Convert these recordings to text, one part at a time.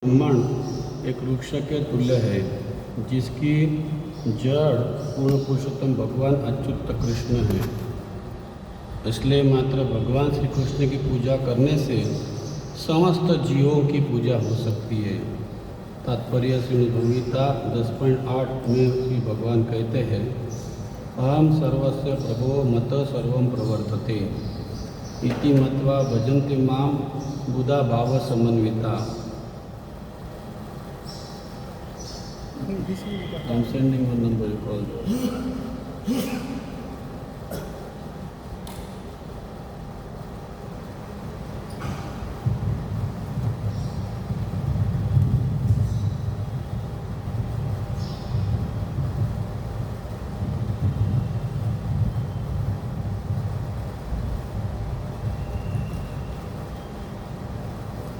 ब्रह्मांड एक वृक्ष के तुल्य है, जिसकी जड़ पूर्ण पुरुषोत्तम भगवान अच्युत कृष्ण है। इसलिए मात्र भगवान श्री कृष्ण की पूजा करने से समस्त जीवों की पूजा हो सकती है। तात्पर्य श्रीमद्भगवद्गीता 10.8 में श्री भगवान कहते हैं, अहम सर्वस्य प्रभो मत सर्वं प्रवर्तते इति मत्वा भजन्ते माम बुधा भाव समन्विता। I'm sending one number you call.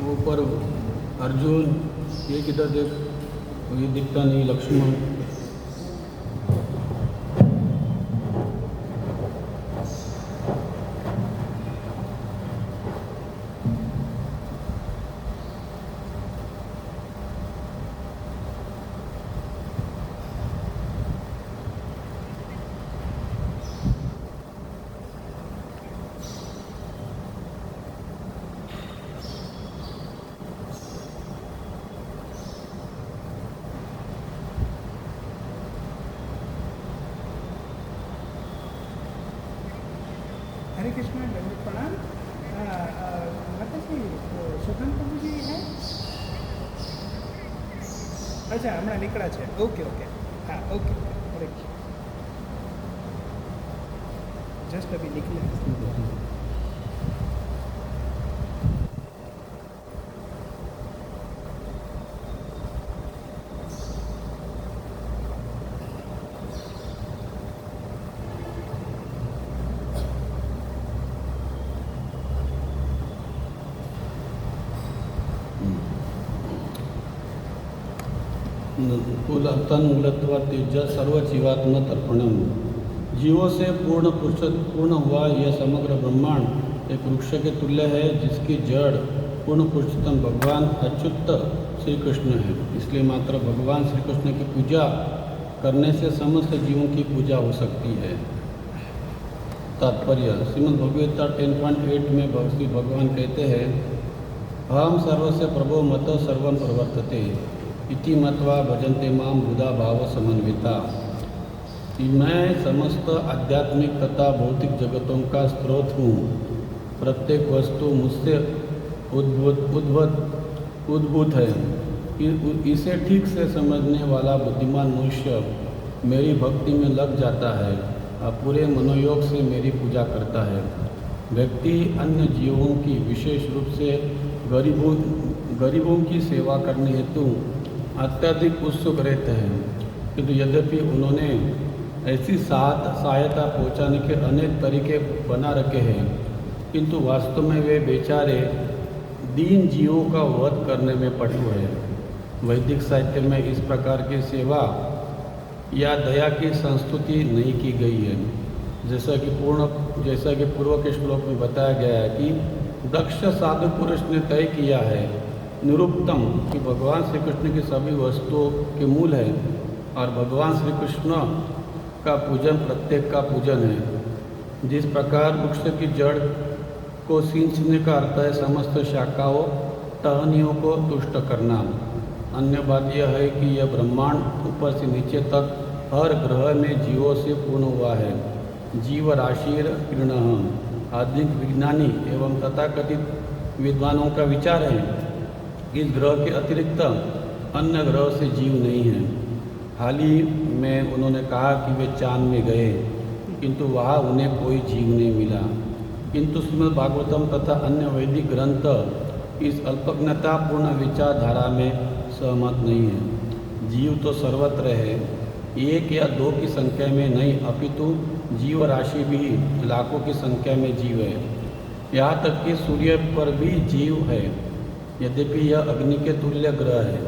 ऊपर अर्जुन ये किधर देख, ये दिखता नहीं, लक्ष्मण हरे कृष्ण दंडित प्रणाम। मतलब कि स्वतंत्र प्रभु जी है। अच्छा हमने निकला है। ओके ओके हाँ ओके हरे जस्ट अभी निकले। तन मूलत्व तेज सर्व जीवात्म तर्पणम। जीवों से पूर्ण हुआ यह समग्र ब्रह्मांड एक वृक्ष के तुल्य है, जिसकी जड़ पूर्ण पुरुषोत्तम भगवान अच्युत श्री कृष्ण है। इसलिए मात्र भगवान श्री कृष्ण की पूजा करने से समस्त जीवों की पूजा हो सकती है। तात्पर्य श्रीमद्भगवद्गीता 10.8 में श्री भगवान कहते हैं, अहम सर्वस्य प्रभो मत सर्वं प्रवर्तते इति मत्वा भजन्ते माम बुधा भाव समन्विता। मैं समस्त आध्यात्मिक तथा भौतिक जगतों का स्रोत हूँ। प्रत्येक वस्तु मुझसे उद्भूत है। इसे ठीक से समझने वाला बुद्धिमान मनुष्य मेरी भक्ति में लग जाता है और पूरे मनोयोग से मेरी पूजा करता है। व्यक्ति अन्य जीवों की, विशेष रूप से गरीबों की सेवा करने हेतु अत्यधिक उत्सुक रहते हैं, किंतु यद्यपि उन्होंने ऐसी सहायता पहुंचाने के अनेक तरीके बना रखे हैं, किंतु वास्तव में वे बेचारे दीन जीवों का वध करने में पटु है। वैदिक साहित्य में इस प्रकार की सेवा या दया की संस्तुति नहीं की गई है। जैसा कि पूर्व के श्लोक में बताया गया है कि दक्ष साधु पुरुष ने तय किया है निरुक्तम कि भगवान श्री कृष्ण की सभी वस्तुओं के मूल है और भगवान श्री कृष्ण का पूजन प्रत्येक का पूजन है। जिस प्रकार वृक्ष की जड़ को सींचने का अर्थ है समस्त शाखाओं टहनियों को तुष्ट करना। अन्य बात यह है कि यह ब्रह्मांड ऊपर से नीचे तक हर ग्रह में जीवों से पूर्ण हुआ है। जीव राशिर किरण आधुनिक विज्ञानी एवं तथाकथित विद्वानों का विचार है, इस ग्रह के अतिरिक्त अन्य ग्रह से जीव नहीं है। हाल ही में उन्होंने कहा कि वे चांद में गए, किंतु वहाँ उन्हें कोई जीव नहीं मिला। किंतु श्रीमद् भागवतम तथा अन्य वैदिक ग्रंथ इस अल्पज्ञतापूर्ण विचारधारा में सहमत नहीं है। जीव तो सर्वत्र है, एक या दो की संख्या में नहीं, अपितु जीव राशि भी लाखों की संख्या में जीव है। यहाँ तक कि सूर्य पर भी जीव है, यद्यपि यह अग्नि के तुल्य ग्रह है।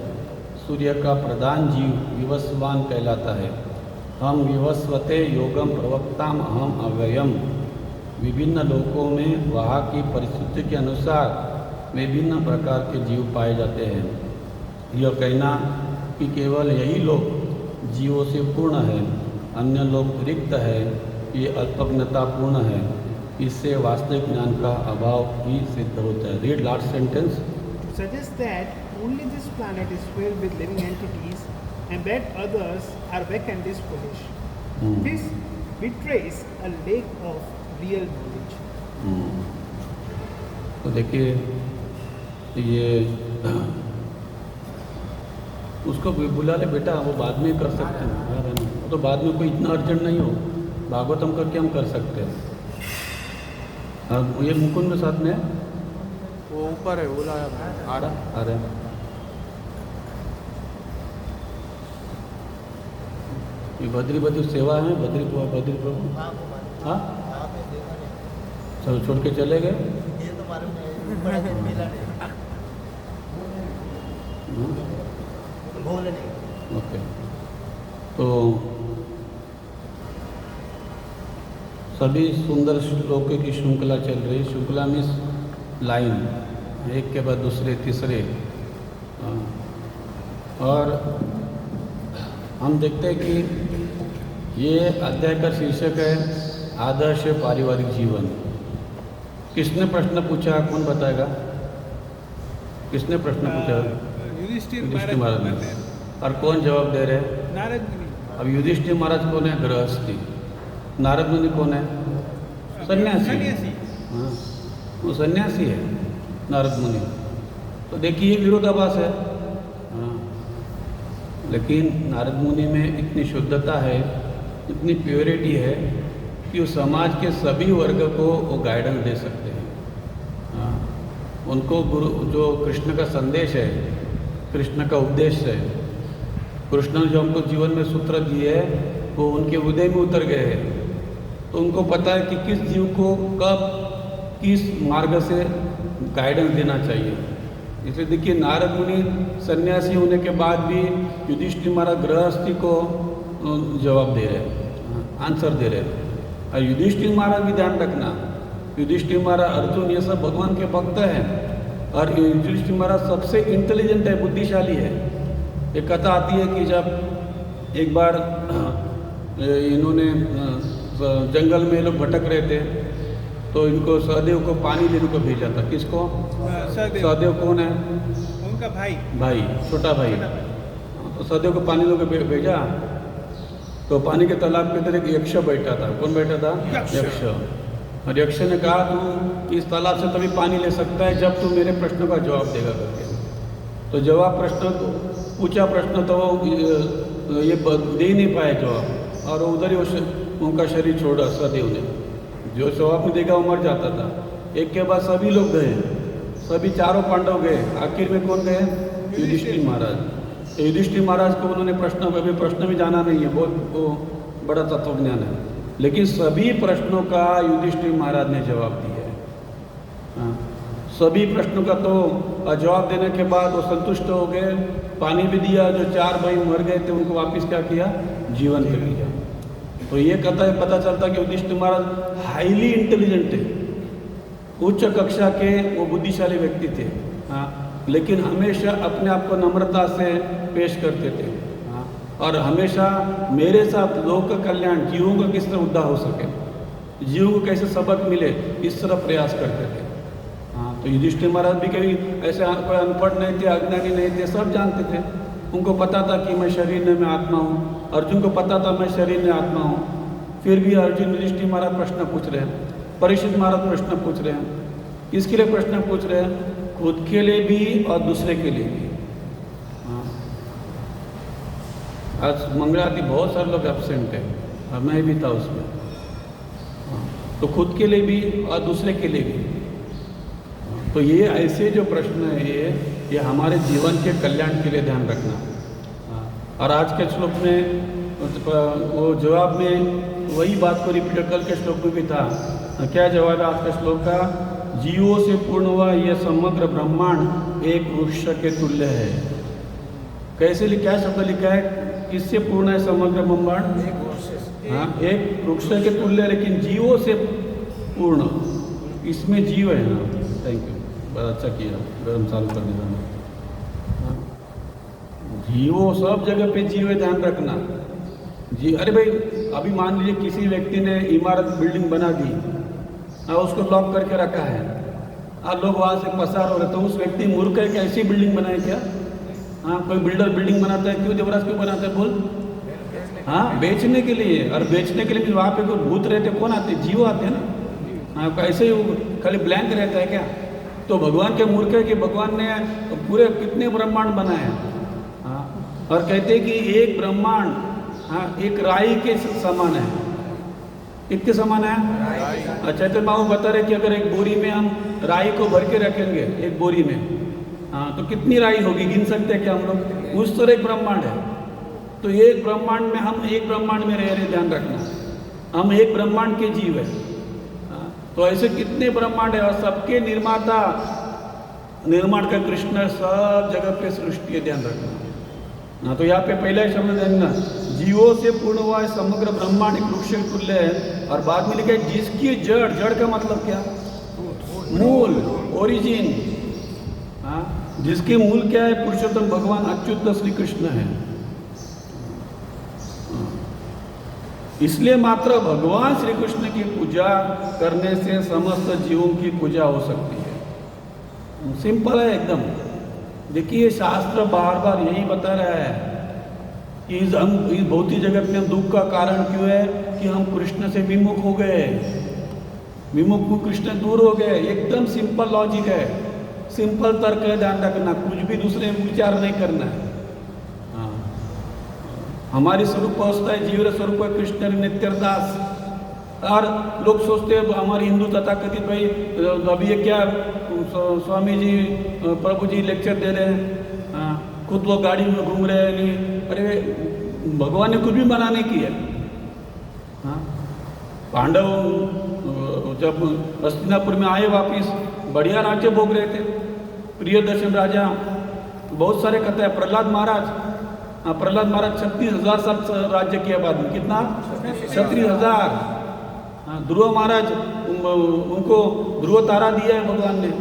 सूर्य का प्रधान जीव विवस्वान कहलाता है। हम विवस्वते योगम प्रवक्ताम अहम अव्ययम। विभिन्न लोकों में वहाँ की परिस्थिति के अनुसार विभिन्न प्रकार के जीव पाए जाते हैं। यह कहना कि केवल यही लोग जीवों से पूर्ण है, अन्य लोग रिक्त है, ये अल्पज्ञतापूर्ण है, इससे वास्तविक ज्ञान का अभाव ही सिद्ध होता है। Read last sentence. Suggests that only this planet is filled with living entities and that others are weak and foolish. This betrays a lack of real knowledge. तो देखिए ये उसको बुला ले बेटा, वो बाद में कर सकते हैं, वो तो बाद में कोई इतना अर्जेंट नहीं हो, भागवतम करके हम कर सकते हैं। ये मुकुंद में साथ में है? वो ऊपर है, बोला आ रहा है। ये बद्री सेवा है, बद्री प्रभु। हाँ, चलो छोड़ के चले गए। ओके, तो सभी सुंदर श्लोकों की श्रृंखला चल रही। श्रृंखला मीन्स लाइन, एक के बाद दूसरे तीसरे। और हम देखते हैं कि ये अध्याय का शीर्षक है आदर्श पारिवारिक जीवन। किसने प्रश्न पूछा, कौन बताएगा? किसने प्रश्न पूछा? युधिष्ठिर महाराज ने। और कौन जवाब दे रहे हैं? नारद मुनि। अब युधिष्ठिर महाराज कौन है? गृहस्थी। नारद मुनि कौन है? सन्यासी। हाँ, वो सन्यासी है नारद मुनि। तो देखिए विरोधाभास है। हाँ, लेकिन नारद मुनि में इतनी शुद्धता है, इतनी प्योरिटी है कि वो समाज के सभी वर्ग को वो गाइडेंस दे सकते हैं। हाँ, उनको गुरु जो कृष्ण का संदेश है, कृष्ण का उपदेश है, कृष्ण ने जो हमको जीवन में सूत्र दिए हैं वो उनके हृदय में उतर गए हैं। तो उनको पता है कि किस जीव को कब किस मार्ग से गाइडेंस देना चाहिए। इसलिए देखिए नारद मुनि सन्यासी होने के बाद भी युधिष्ठिर महाराज गृहस्थी को जवाब दे रहे, आंसर दे रहे। और युधिष्ठिर महाराज भी ध्यान रखना, युधिष्ठिर महाराज, अर्जुन, ये सब भगवान के भक्त हैं। और युधिष्ठिर महाराज सबसे इंटेलिजेंट है, बुद्धिशाली है। एक कथा आती है कि जब एक बार इन्होंने जंगल में लोग भटक रहे थे, तो इनको सहदेव को पानी लेने को भेजा था। किसको? सहदेव कौन है? उनका भाई, छोटा भाई। तो सहदेव को पानी लेने को भेजा, तो पानी के तालाब के अंदर एक यक्ष बैठा था। कौन बैठा था? यक्ष। और यक्ष ने कहा तू इस तालाब से तभी पानी ले सकता है जब तू मेरे प्रश्न का जवाब देगा करके। तो जवाब पूछा प्रश्न तो ये दे ही नहीं पाए जवाब, और उधर ही उनका शरीर छोड़ा सहदेव ने। जो जवाब नहीं देगा वो मर जाता था। एक के बाद सभी लोग गए, सभी चारों पांडव गए, आखिर में कौन गए? युधिष्ठिर महाराज। युधिष्ठिर महाराज को उन्होंने प्रश्न भी जाना नहीं है, बहुत बड़ा तत्वज्ञान है, लेकिन सभी प्रश्नों का युधिष्ठिर महाराज ने जवाब दिया है। हाँ, सभी प्रश्नों का तो जवाब देने के बाद वो संतुष्ट हो गए, पानी भी दिया। जो 4 भाई मर गए थे उनको वापस क्या किया? जीवन कर दिया। तो ये कथा पता चलता कि युधिष्ठिर महाराज हाईली इंटेलिजेंट है, उच्च कक्षा के वो बुद्धिशाली व्यक्ति थे। हाँ, लेकिन हमेशा अपने आप को नम्रता से पेश करते थे। हाँ, और हमेशा मेरे साथ लोक का कल्याण, जीवों का किस तरह उद्धार हो सके, जीवों को कैसे सबक मिले, इस तरह प्रयास करते थे। हाँ, तो युधिष्ठिर महाराज भी कभी ऐसे कोई अनपढ़ नहीं थे, अज्ञानी नहीं थे, सब जानते थे। उनको पता था कि मैं शरीर में आत्मा हूँ। अर्जुन को पता था मैं शरीर में आत्मा हूँ। फिर भी अर्जुन युधिष्ठिर महाराज प्रश्न पूछ रहे हैं, परीक्षित महाराज प्रश्न पूछ रहे हैं। किसके लिए प्रश्न पूछ रहे हैं? खुद के लिए भी और दूसरे के लिए भी। हाँ, आज मंगला आरती बहुत सारे लोग एब्सेंट है, और मैं भी था उसमें। हाँ, तो खुद के लिए भी और दूसरे के लिए भी। तो ये ऐसे जो प्रश्न है ये हमारे जीवन के कल्याण के लिए ध्यान रखना। और आज के श्लोक में वो जवाब में वही बात को रिपीट, कल के श्लोक में भी था। क्या जवाब है आज के श्लोक का? जीवों से पूर्ण हुआ यह समग्र ब्रह्मांड एक वृक्ष के तुल्य है। कैसे क्या शब्द लिखा है? किससे पूर्ण है समग्र ब्रह्मांड? हाँ, एक वृक्ष के तुल्य, लेकिन जीवों से पूर्ण। इसमें जीव है ना। थैंक यू, बड़ा अच्छा किया, गरम चालू कर दिया। जीवो सब जगह पे जीव है, ध्यान रखना जी। अरे भाई अभी मान लीजिए किसी व्यक्ति ने इमारत बिल्डिंग बना दी और उसको लॉक करके रखा है और लोग वहाँ से पसार हो रहे, तो उस व्यक्ति मूर्ख है कि ऐसी बिल्डिंग बनाए क्या? हाँ, कोई बिल्डर बिल्डिंग बनाता है क्यों, देवराज क्यों बनाता है बोल? हाँ, बेचने के लिए। और बेचने के लिए भी वहाँ पे कोई भूत रहते, कौन आते? जीव आते हैं ना। हाँ, ऐसे ही खाली ब्लैंक रहता है क्या? तो भगवान के मूर्ख है कि भगवान ने पूरे कितने ब्रह्मांड बनाए हैं। हाँ, और कहते हैं कि एक ब्रह्मांड हाँ एक राई के समान है। कितने समान है? अच्छा, तो बाबू बता रहे कि अगर एक बोरी में हम राई को भर के रखेंगे एक बोरी में, हाँ तो कितनी राई होगी, गिन सकते हैं क्या हम लोग? उस तरह एक ब्रह्मांड है। तो एक ब्रह्मांड में हम एक ब्रह्मांड में रह रहे, ध्यान रखना, हम एक ब्रह्मांड के जीव है। तो ऐसे कितने ब्रह्मांड है और सबके निर्माता निर्माण का कृष्ण सब जगह पे सृष्टि है, ध्यान रखना। हाँ, तो यहाँ पे पहला ही शब्द देखना, जीवों से पूर्ण हुआ है समग्र ब्रह्मांड एक वृक्ष तुल्य है। और बाद में लिखा है जिसकी जड़, जड़ का मतलब क्या? मूल, ओरिजिन। हाँ, जिसके मूल क्या है? पुरुषोत्तम भगवान अच्युत श्री कृष्ण है। इसलिए मात्र भगवान श्री कृष्ण की पूजा करने से समस्त जीवों की पूजा हो सकती है। सिंपल है एकदम। देखिए शास्त्र बार बार यही बता रहा है कि इस भौतिक जगत में दुख का कारण क्यों है कि हम कृष्ण से विमुख हो गए, विमुख को कृष्ण दूर हो गए। एकदम सिंपल लॉजिक है, सिंपल तर्क है, ध्यान रखना, कुछ भी दूसरे में विचार नहीं करना है। हमारी स्वरूप अवस्था है जीव स्वरूप है कृष्ण नित्यदास। और लोग सोचते हैं हमारे हिंदू तथाकथित भाई अभी ये क्या स्वामी जी प्रभु जी लेक्चर दे रहे हैं, खुद वो गाड़ी में घूम रहे हैं। नहीं, अरे भगवान ने कुछ भी मना नहीं किया। हाँ, पांडव जब हस्तिनापुर में आए वापिस बढ़िया राज्य भोग रहे थे। प्रियदर्शन राजा, बहुत सारे कथा है। प्रहलाद महाराज, प्रहलाद महाराज 36,000 साल राज्य किया बाद में, कितना? 36,000। ध्रुव महाराज, उनको ध्रुव तारा दिया है भगवान ने।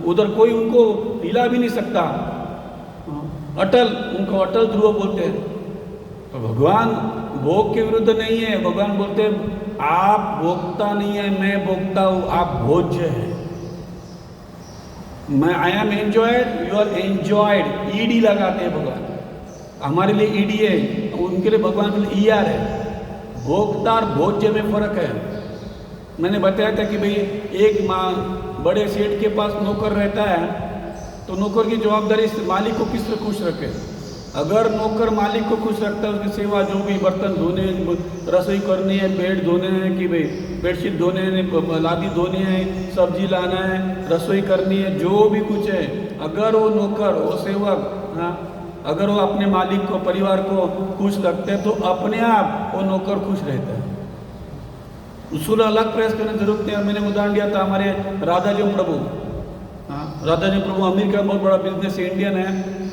उधर कोई उनको हिला भी नहीं सकता। अटल, उनको अटल ध्रुव बोलते हैं। तो भगवान भोग के विरुद्ध नहीं है। भगवान बोलते हैं आप भोगता नहीं है, मैं भोगता हूँ, आप भोज्य है। मैं I am enjoyed, you are enjoyed. ED लगाते हैं भगवान, हमारे लिए ईडी है, उनके लिए भगवान के लिए ईआर है। भोक्ता और भोज्य में फर्क है। मैंने बताया था कि भाई एक बड़े सेठ के पास नौकर रहता है, तो नौकर की जवाबदारी मालिक को किस तरह खुश रखे। अगर नौकर मालिक को खुश रखता है, उसकी सेवा जो भी बर्तन धोने, रसोई करनी है, बेड धोने हैं कि भाई बेडशीट धोने हैं, लादी धोनी है, सब्जी लाना है, रसोई करनी है, जो भी कुछ है, अगर वो नौकर, वो सेवक, हाँ, अगर वो अपने मालिक को, परिवार को खुश रखते हैं, तो अपने आप वो नौकर खुश रहता है। उसको अलग प्रयास करने की जरूरत नहीं है। मैंने उदाहरण दिया था हमारे राधाजी प्रभु। हाँ, राधाजी प्रभु अमेरिका का बहुत बड़ा बिजनेस है, इंडियन है,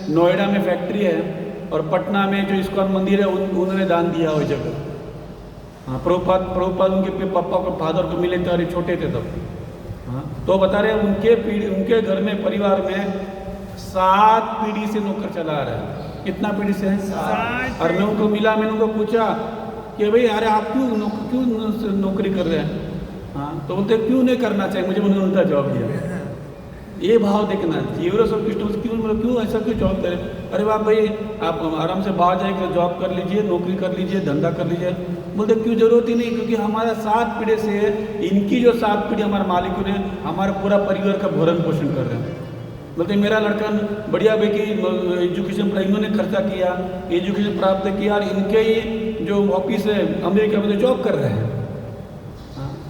नोएडा में फैक्ट्री है, और पटना में जो इस्कॉन मंदिर है उन्होंने दान दिया वो जगह। हाँ, प्रभुपाद उनके पापा को, फादर को मिले थे, अरे छोटे थे तब। हाँ, तो बता रहे उनके घर में, परिवार में 7 पीढ़ी से नौकर चला आ रहा है। कितना पीढ़ी से है? 7। और मैं उनको मिला, मैंने उनको पूछा कि भाई अरे आप क्यों नौकरी कर रहे हैं? हाँ, तो बोलते क्यों नहीं करना चाहिए, मुझे उन्होंने उल्टा जवाब दिया। ये भाव देखना, जीवरस और कृष्ण क्यों ऐसा क्यों जॉब करें? अरे बाप भाई आप आराम से बाहर जाकर जॉब कर लीजिए, नौकरी कर लीजिए, धंधा कर लीजिए। बोलते क्यों, जरूरत ही नहीं, क्योंकि हमारा 7 पीढ़ी से, इनकी जो 7 पीढ़ी हमारे मालिकों ने हमारा पूरा परिवार का भरण पोषण कर रहे हैं। बोलते मेरा लड़का बढ़िया भाई की एजुकेशन पर इन्होंने खर्चा किया, एजुकेशन प्राप्त किया, और इनके ही जो ऑफिस है अमेरिका में जॉब कर रहे हैं।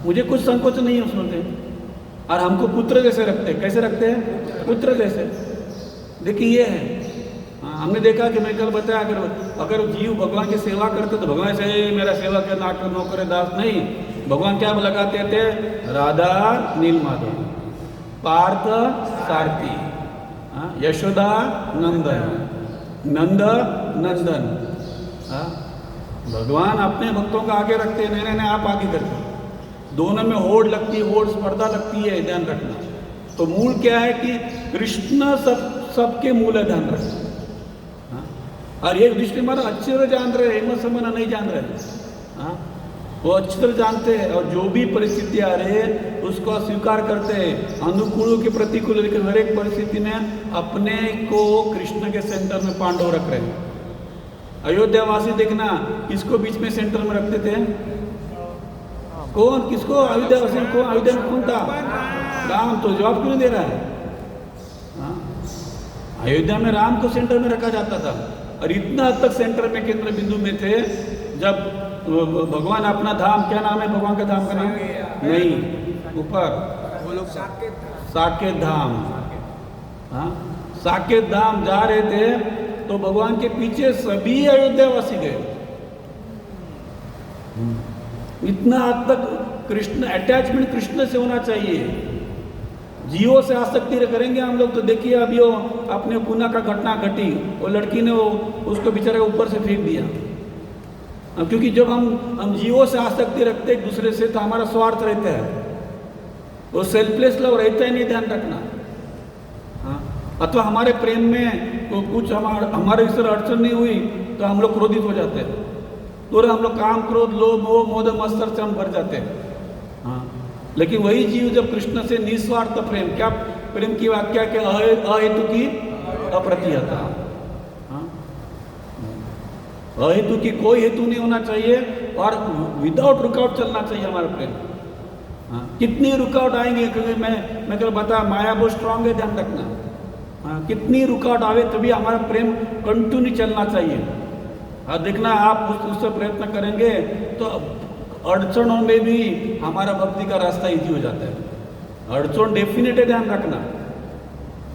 मुझे कुछ संकोच नहीं है उसमें। और हमको पुत्र जैसे रखते हैं। कैसे रखते हैं? पुत्र जैसे। देखिए ये है। हमने देखा कि मैं कल बताया, अगर जीव भगवान की सेवा करते तो भगवान से मेरा सेवा कर, नाकर नौकर दास नहीं। भगवान क्या लगाते थे? राधा नीलमाधव, पार्थ सारथी, यशोदा नंदन, नंद नंदन। भगवान अपने भक्तों को आगे रखते हैं, नहीं आप आगे करते। दोनों में होड़ लगती है, होड़ स्पर्धा लगती है, ध्यान रखना। तो मूल क्या है कि कृष्ण सबके मूल है, ध्यान रखना। और ये युधिष्ठिर महाराज अच्छी तरह जान रहे हैं, हेमंत समन नहीं जान रहे। हाँ, वो अच्छी तरह जानते हैं और जो भी परिस्थिति आ रही है उसको स्वीकार करते हैं, अनुकूल के प्रतिकूल, लेकिन हर एक परिस्थिति में अपने को कृष्ण के सेंटर में पांडव रख रहे हैं। अयोध्यावासी देखना किसको बीच में सेंटर में रखते थे? कौन? किसको? अयोध्यावासी में कौन? अयोध्या में कौन था? राम। तो जवाब क्यों नहीं दे रहा है? हाँ? अयोध्या में राम को सेंटर में रखा जाता था और इतना हद तक सेंटर में, केंद्र बिंदु में थे जब भगवान अपना धाम, क्या नाम है भगवान का धाम का नाम? नहीं, ऊपर साकेत धाम। हाँ, साकेत धाम जा रहे थे तो भगवान के पीछे सभी अयोध्यावासी गए। इतना हद तक कृष्ण, अटैचमेंट कृष्ण से होना चाहिए। जीवों से आसक्ति करेंगे हम लोग तो देखिए अभी वो अपने पूना का घटना घटी, वो लड़की ने वो उसको बेचारे ऊपर से फेंक दिया। क्योंकि जब हम जीवों से आसक्ति रखते एक दूसरे से तो हमारा स्वार्थ रहता है, वो सेल्फलेस लव रहता ही नहीं, ध्यान रखना। हाँ, अथवा हमारे प्रेम में तो कुछ हमारे इस तरह अड़चन नहीं हुई तो हम लोग क्रोधित हो जाते हैं, तो हम लोग काम, क्रोध, लोभ, मोह, मोद, मत्सर से हम भर जाते हैं। हाँ, लेकिन वही जीव जब कृष्ण से निस्वार्थ प्रेम, क्या प्रेम की व्याख्या के अहेतु की अप्रतिहता। अहेतु की कोई हेतु नहीं होना चाहिए और विदाउट रुकावट चलना चाहिए हमारा प्रेम। हाँ, कितनी रुकावट आएंगे, क्योंकि मैं कल बता माया बहुत स्ट्रांग है, ध्यान रखना। हाँ, कितनी रुकावट आवे तभी हमारा प्रेम कंटिन्यू चलना चाहिए। हाँ, देखना आप उससे प्रयत्न करेंगे तो अड़चनों में भी हमारा भक्ति का रास्ता इजी हो जाता है। अड़चन डेफिनेट है, ध्यान रखना।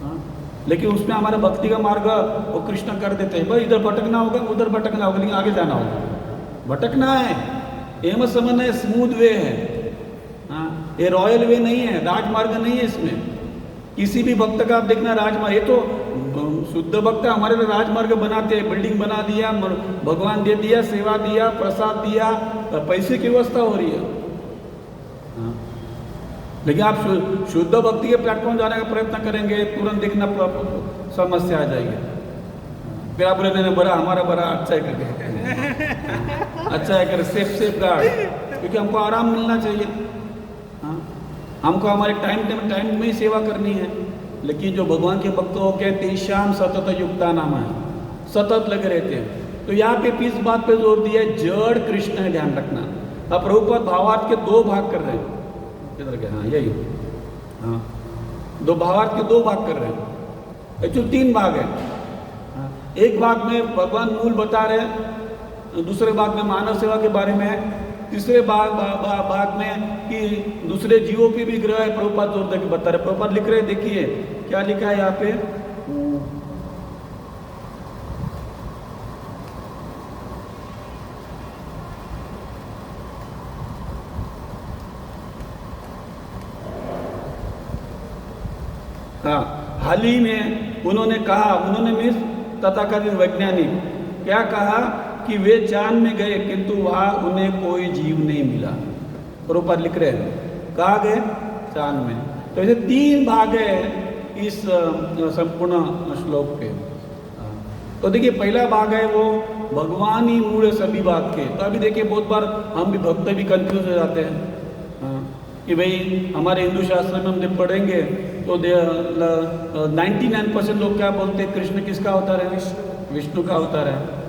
हाँ, लेकिन उसमें हमारा भक्ति का मार्ग वो कृष्ण कर देते हैं। भाई इधर भटकना होगा, उधर भटकना होगा, लेकिन आगे जाना होगा। भटकना है, एम समझना है, स्मूथ वे है। हाँ, ये रॉयल वे नहीं है, राजमार्ग नहीं है। इसमें किसी भी भक्त का आप देखना राजमार्ग, ये तो शुद्ध भक्त हमारे लिए राजमार्ग बनाते हैं, बिल्डिंग बना दिया, भगवान दे दिया, सेवा दिया, प्रसाद दिया, पैसे की व्यवस्था हो रही है। हाँ, लेकिन आप शुद्ध भक्ति के प्लेटफॉर्म जाने का प्रयत्न करेंगे, तुरंत देखना समस्या आ जाएगी। फिर आप बोले बड़ा हमारा बड़ा अच्छा है करके अच्छा है कर, सेफ गार्ड, क्योंकि हमको आराम मिलना चाहिए। हाँ, हमको हमारे टाइम में ही सेवा करनी है। लेकिन जो भगवान के भक्तों के तेषाम सतत युक्ता नाम है, सतत लगे रहते हैं। तो यहाँ पे इस बात पे जोर दिया है, जड़ कृष्ण है, ध्यान रखना। अब प्रभुपाद भावार्थ के दो भाग कर रहे हैं, किधर गए? हाँ, यही। हाँ, दो भावार्थ के दो भाग कर रहे हैं, एक्चुअली 3 भाग है। हाँ, एक भाग में भगवान मूल बता रहे हैं, दूसरे भाग में मानव सेवा के बारे में है, तीसरे भाग में कि दूसरे जीवों पे भी ग्रह है। प्रभुपाद जोर देकर बता रहे, प्रभुपाद लिख रहे हैं, देखिए क्या लिखा है यहाँ पे। हाँ, हाल ही में उन्होंने कहा, उन्होंने मिस तथाकथित वैज्ञानिक क्या कहा कि वे चांद में गए किंतु वहाँ उन्हें कोई जीव नहीं मिला। प्रभुपाद लिख रहे हैं, कहाँ गए? चांद में। तो ऐसे 3 भाग है इस संपूर्ण श्लोक के। तो देखिए पहला भाग है वो भगवान ही मूल है सभी बात के। तो अभी देखिए बहुत बार हम भी भक्त भी कंफ्यूज हो जाते हैं कि भाई हमारे हिंदू शास्त्र में हम जब पढ़ेंगे तो 99% लोग क्या बोलते हैं, कृष्ण किसका अवतार है? विष्णु का अवतार है।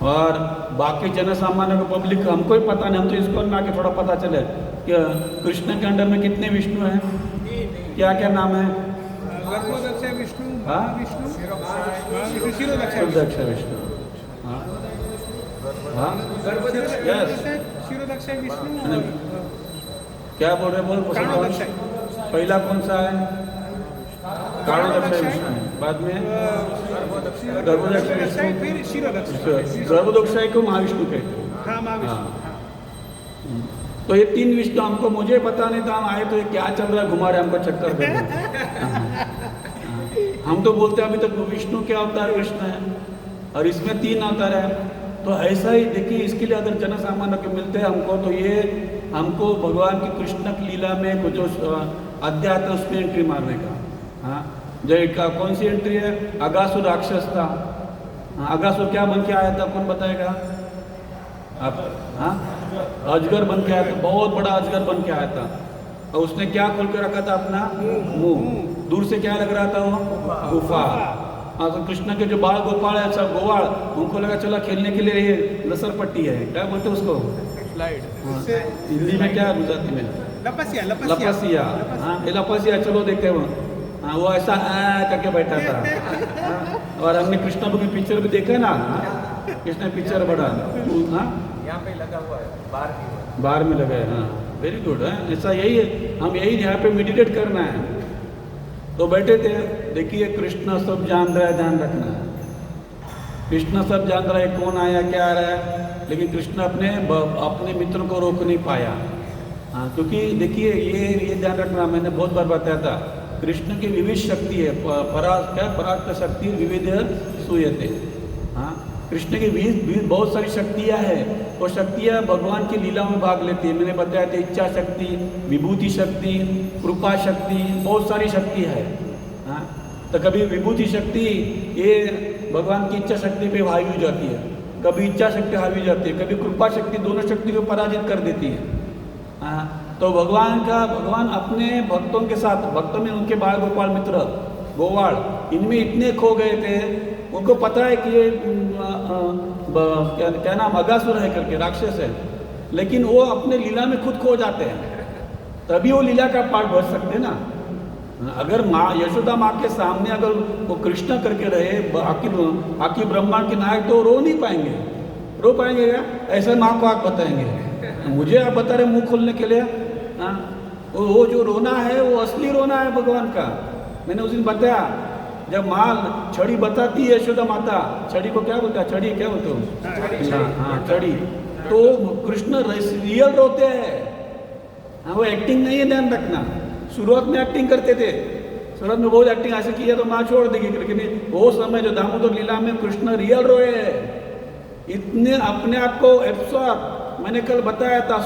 और बाकी जन सामान्य को पब्लिक हमको ही पता नहीं, हम तो इसको में आके थोड़ा पता चले कि कृष्ण के अंडर में कितने विष्णु हैं, क्या क्या नाम है? गर्भोदक्ष विष्णु, विष्णु, शिरोदक्ष विष्णु। हाँ, शिरोदक्ष विष्णु। क्या बोल रहे? बोल। पहला कौन सा है? कारणोदक्ष विष्णु है, बाद में गर्भोदक्ष विष्णु, फिर शिरोदक्ष। गर्भोदक्ष को महाविष्णु कहते हैं। हाँ, महाविष्णु। तो ये 3 विष्णु हमको, मुझे पता नहीं था, हम आए तो ये क्या चल रहा है, घुमा रहे हमको चक्कर दे रहे। हम तो बोलते हैं अभी तक विष्णु के अवतार कृष्ण है और इसमें 3 अवतार है। तो ऐसा ही देखिए, इसके लिए अगर जन सामान्य को मिलते हैं हमको, तो ये हमको भगवान की कृष्ण की लीला में कुछ जो अध्यात्म उसमें एंट्री मारने का। हाँ, जो कौन सी एंट्री है? अगासुर राक्षस था, अगासुर क्या बन के आया था, कौन बताएगा आप? हाँ, अजगर बन के आया था, बहुत बड़ा अजगर बन के आया था। और उसने क्या खोल के रखा था अपना मुंह, दूर से क्या लग रहा था वो? गुफा। हाँ, तो कृष्ण के जो बाल गोपाल है, सब गोवाल, उनको लगा चला खेलने के लिए ये लसर पट्टी है, क्या बोलते हैं उसको? स्लाइड। हाँ, हिंदी में क्या है, गुजराती में? लपसिया लपसिया। हाँ, ये लपसिया, चलो देखते हैं वो। हाँ, वो ऐसा करके बैठा था। हाँ, और हमने कृष्ण की पिक्चर भी देखा ना, कृष्ण पिक्चर बड़ा। हाँ, यहाँ पे लगा हुआ है, बाहर में लगा है। हाँ, वेरी गुड है, ऐसा यही है, हम यही यहाँ पे मेडिटेट करना है। तो बैठे थे, देखिए कृष्ण सब जान रहा है, ध्यान रखना है। कृष्ण सब जान रहा है कौन आया क्या आ रहा है, लेकिन कृष्ण अपने मित्रों को रोक नहीं पाया। हाँ, क्योंकि देखिए ये ध्यान रखना, मैंने बहुत बार बताया था, कृष्ण की विविध शक्ति है, पराक्त शक्ति विविध सूयते। हाँ, कृष्ण की विविध बहुत सारी शक्तियाँ हैं, और शक्तियाँ भगवान की लीला में भाग लेती है। मैंने बताया था, इच्छा शक्ति, विभूति शक्ति, कृपा शक्ति, बहुत सारी शक्ति है। हाँ, तो कभी विभूति शक्ति ये भगवान की इच्छा शक्ति पे हावी हो जाती है, कभी इच्छा शक्ति हावी हो जाती है, कभी कृपा शक्ति, दोनों शक्ति को पराजित कर देती है। हाँ, तो भगवान अपने भक्तों के साथ, भक्तों में उनके बाल गोपाल मित्र गोवाल, इनमें इतने खो गए थे, उनको पता है कि ये क्या नाम अगासुर है करके राक्षस है, लेकिन वो अपने लीला में खुद खो जाते हैं, तभी वो लीला का पार्ट भर सकते हैं ना। अगर माँ यशोदा माँ के सामने अगर वो कृष्ण करके रहे, बाकी ब्रह्मांड के नायक, तो रो नहीं पाएंगे। रो पाएंगे क्या? ऐसे माँ को आप बताएंगे, मुझे आप बता रहे मुंह खोलने के लिए? हाँ, वो जो रोना है वो असली रोना है भगवान का। मैंने उस दिन बताया, जब माँ छड़ी बताती है यशोदा माता, छड़ी को क्या बोलता है, छड़ी क्या बोलते हो? हाँ, छड़ी। तो कृष्ण रियल रोते हैं। हाँ, वो एक्टिंग नहीं है, ध्यान रखना। शुरुआत में एक्टिंग करते थे, शुरुआत में बहुत एक्टिंग ऐसे किया तो माँ छोड़ देगी, लेकिन वो समय जो दामोदर लीला में कृष्ण रियल रोए हैं, इतने अपने आप को एब्सॉर्ब। मैंने कल बताया था,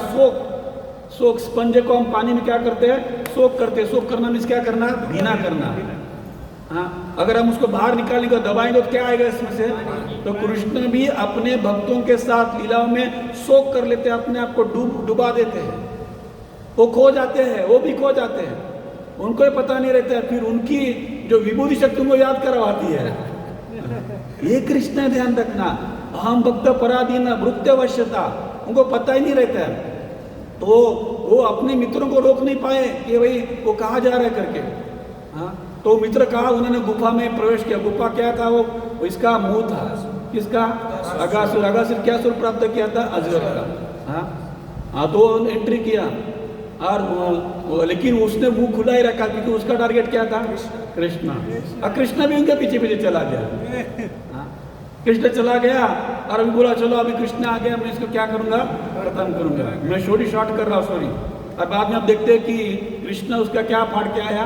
सोक स्पंज को हम पानी में क्या करते हैं, सोक करते हैं। सोक करना मीन्स क्या करना, भीना करना। हाँ, अगर हम उसको बाहर निकालेंगे, दबाएंगे तो क्या आएगा इसमें से? तो कृष्ण भी अपने भक्तों के साथ लीलाओं में सोक कर लेते हैं, अपने आप को डुबा देते हैं, वो खो जाते हैं, वो भी खो जाते हैं, उनको ही पता नहीं रहता है। फिर उनकी जो विभूति शक्ति उनको याद करवाती है। ये कृष्ण है, ध्यान रखना। अहम भक्त पराधीन भृत्यवश्यता, उनको पता ही नहीं रहता है, तो वो अपने मित्रों को रोक नहीं पाए कि भाई वो कहाँ जा रहा है करके। हाँ, तो मित्र कहा, उन्होंने गुफा में प्रवेश किया। गुफा क्या था? वो इसका मुंह था, किसका? अगासुर। अगासुर क्या सुर प्राप्त किया था? अजगर का। हाँ, तो एंट्री किया, और लेकिन उसने मुंह खुला ही रखा, क्योंकि उसका टारगेट क्या था? कृष्ण। और कृष्ण भी उनके पीछे पीछे चला गया। कृष्ण चला गया और अभी बोला, चलो अभी कृष्ण आ गया, मैं इसको क्या करूंगा, खत्म करूंगा। मैं स्टोरी शॉर्ट कर रहा हूँ, सॉरी। और बाद में आप देखते हैं कि कृष्ण उसका क्या फाड़ के आया,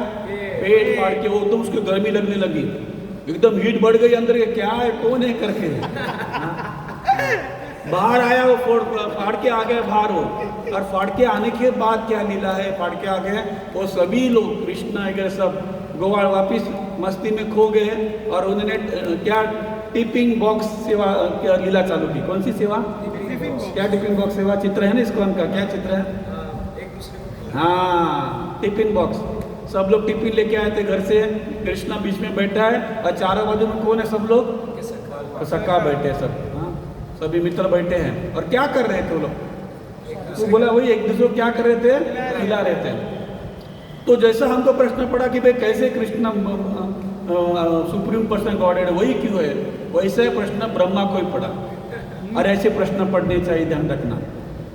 पेट फाड़ के। वो तो उसको गर्मी लगने लगी, एकदम हीट बढ़ गई अंदर के, क्या है कौन है करके। बाहर आया वो, फाड़ के आ गया बाहर वो। और फाड़ के आने के बाद क्या लीला है, फाड़ के आ गए वो सभी लोग, कृष्ण वगैरह सब गोवाल वापिस मस्ती में खो गए। और उन्होंने क्या टिपिंग बॉक्स सेवा क्या लीला चालू की। कौन सी सेवा? क्या टिफिन बॉक्स सेवा? चित्र है ना इसको, उनका क्या चित्र है? हाँ, टिफिन बॉक्स। सब लोग टिफिन लेके आए थे घर से, कृष्णा बीच में बैठा है, और चारों बाजू में कौन है? सब लोग सखा बैठे हैं, सब। हाँ, सभी मित्र बैठे हैं। और क्या कर रहे थे वो लोग? तो बोला वही एक दूसरे को क्या कर रहे थे, खिला रहे थे। तो जैसा हमको प्रश्न पड़ा कि भाई कैसे कृष्ण सुप्रीम पर्सन गॉडेड, वही क्यों है, वैसे प्रश्न ब्रह्मा को ही पड़ा। और ऐसे प्रश्न पढ़ने चाहिए, ध्यान रखना।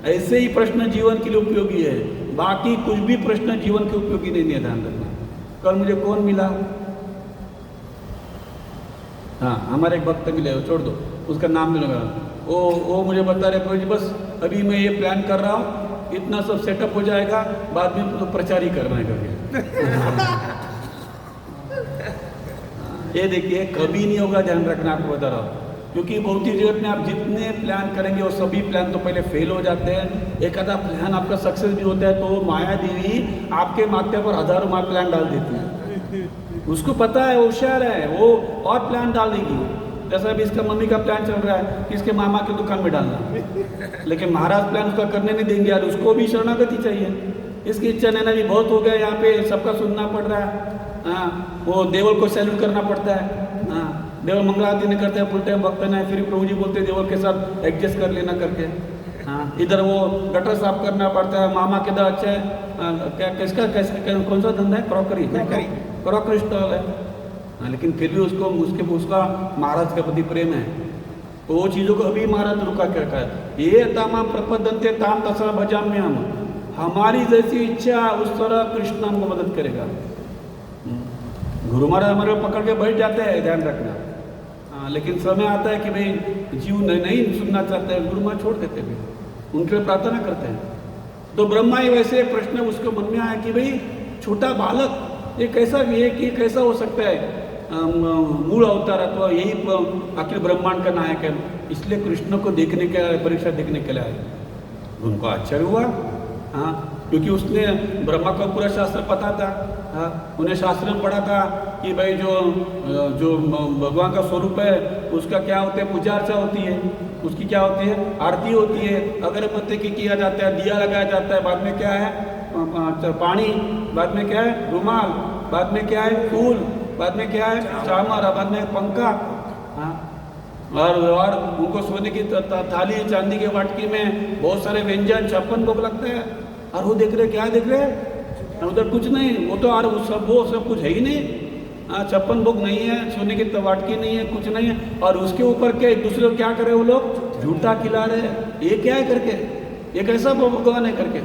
ऐसे ही प्रश्न जीवन के लिए उपयोगी है, बाकी कुछ भी प्रश्न जीवन के उपयोगी नहीं है, ध्यान रखना। कल मुझे कौन मिला? हाँ, हमारे एक भक्त मिले, छोड़ दो, उसका नाम नहीं लगा। वो मुझे बता रहे, प्रभु जी बस अभी मैं ये प्लान कर रहा हूँ, इतना सब सेटअप हो जाएगा, बाद में तो प्रचार ही करना है करके। ये देखिए, कभी नहीं होगा, ध्यान रखना, आपको बता रहा हूँ। क्योंकि भौतिक जगत में आप जितने प्लान करेंगे वो सभी प्लान तो पहले फेल हो जाते हैं। एक आधा प्लान आपका सक्सेस भी होता है तो माया देवी आपके माथे पर हजारों प्लान डाल देती है। उसको पता है, होशियार है, वो और प्लान डाल देगी। जैसा अभी इसका मम्मी का प्लान चल रहा है कि इसके मामा की दुकान में डालना, लेकिन महाराज प्लान उसका करने नहीं देंगे यार, उसको भी शरणागति चाहिए। इसकी इच्छा नैना भी बहुत हो गया, यहाँ पे सबका सुनना पड़ रहा है। हाँ, वो देवल को सैल्यूट करना पड़ता है। हाँ, देवल मंगला आरती नहीं करते हैं, फुल टाइम भक्त है, फिर प्रभु जी बोलते हैं देवल के साथ एडजस्ट कर लेना करके। हाँ, इधर वो गटर साफ करना पड़ता है, मामा के इधर अच्छे क्या किसका कैसे कौन सा धंधा है, क्रॉकरी क्रॉकरी स्टॉल है। हाँ, लेकिन फिर भी उसका महाराज के प्रति प्रेम है, तो वो चीज़ों को अभी महाराज रुका के रखा है। ये तामा प्रपदंते ताम तसा भजाम्य, हमारी जैसी इच्छा उस तरह कृष्ण हमको मदद करेगा। गुरु महाराज हमारे पकड़ के बैठ जाते हैं, ध्यान रखना। हाँ, लेकिन समय आता है कि भाई जीव नहीं सुनना चाहते हैं, गुरु महाराज छोड़ देते हैं, उनके लिए प्रार्थना करते हैं। तो ब्रह्मा ही वैसे एक प्रश्न उसके मन में आया कि भाई छोटा बालक ये कैसा हो सकता है, मूल अवतार अथवा यही अखिल ब्रह्मांड का नायक है, इसलिए कृष्ण को देखने के परीक्षा देखने के लिए आए। उनको आश्चर्य हुआ। हाँ, क्योंकि उसने ब्रह्मा का पूरा शास्त्र पता था। हाँ, उन्हें शास्त्र में पढ़ा था कि भाई जो भगवान का स्वरूप है उसका क्या होता है, पूजा अर्चा होती है, उसकी क्या होती है, आरती होती है, अगरबत्ती की किया जाता है, दिया लगाया जाता है, बाद में क्या है पानी, बाद में क्या है रुमाल, बाद में क्या है फूल, बाद में क्या है चामर, बाद में पंखा। हाँ, और उनको सोने की थाली, चांदी के वाटकी में बहुत सारे व्यंजन 56 भोग लगते हैं। और वो देख रहे क्या देख रहे हैं, उधर कुछ नहीं, वो तो और वो सब कुछ है ही नहीं। हाँ, 56 भोग नहीं है, सोने की वाटकी नहीं है, कुछ नहीं है, और उसके ऊपर के एक दूसरे को क्या करे वो लोग, झूठा खिला रहे हैं। ये क्या है करके, ये कैसा भगवान है करके।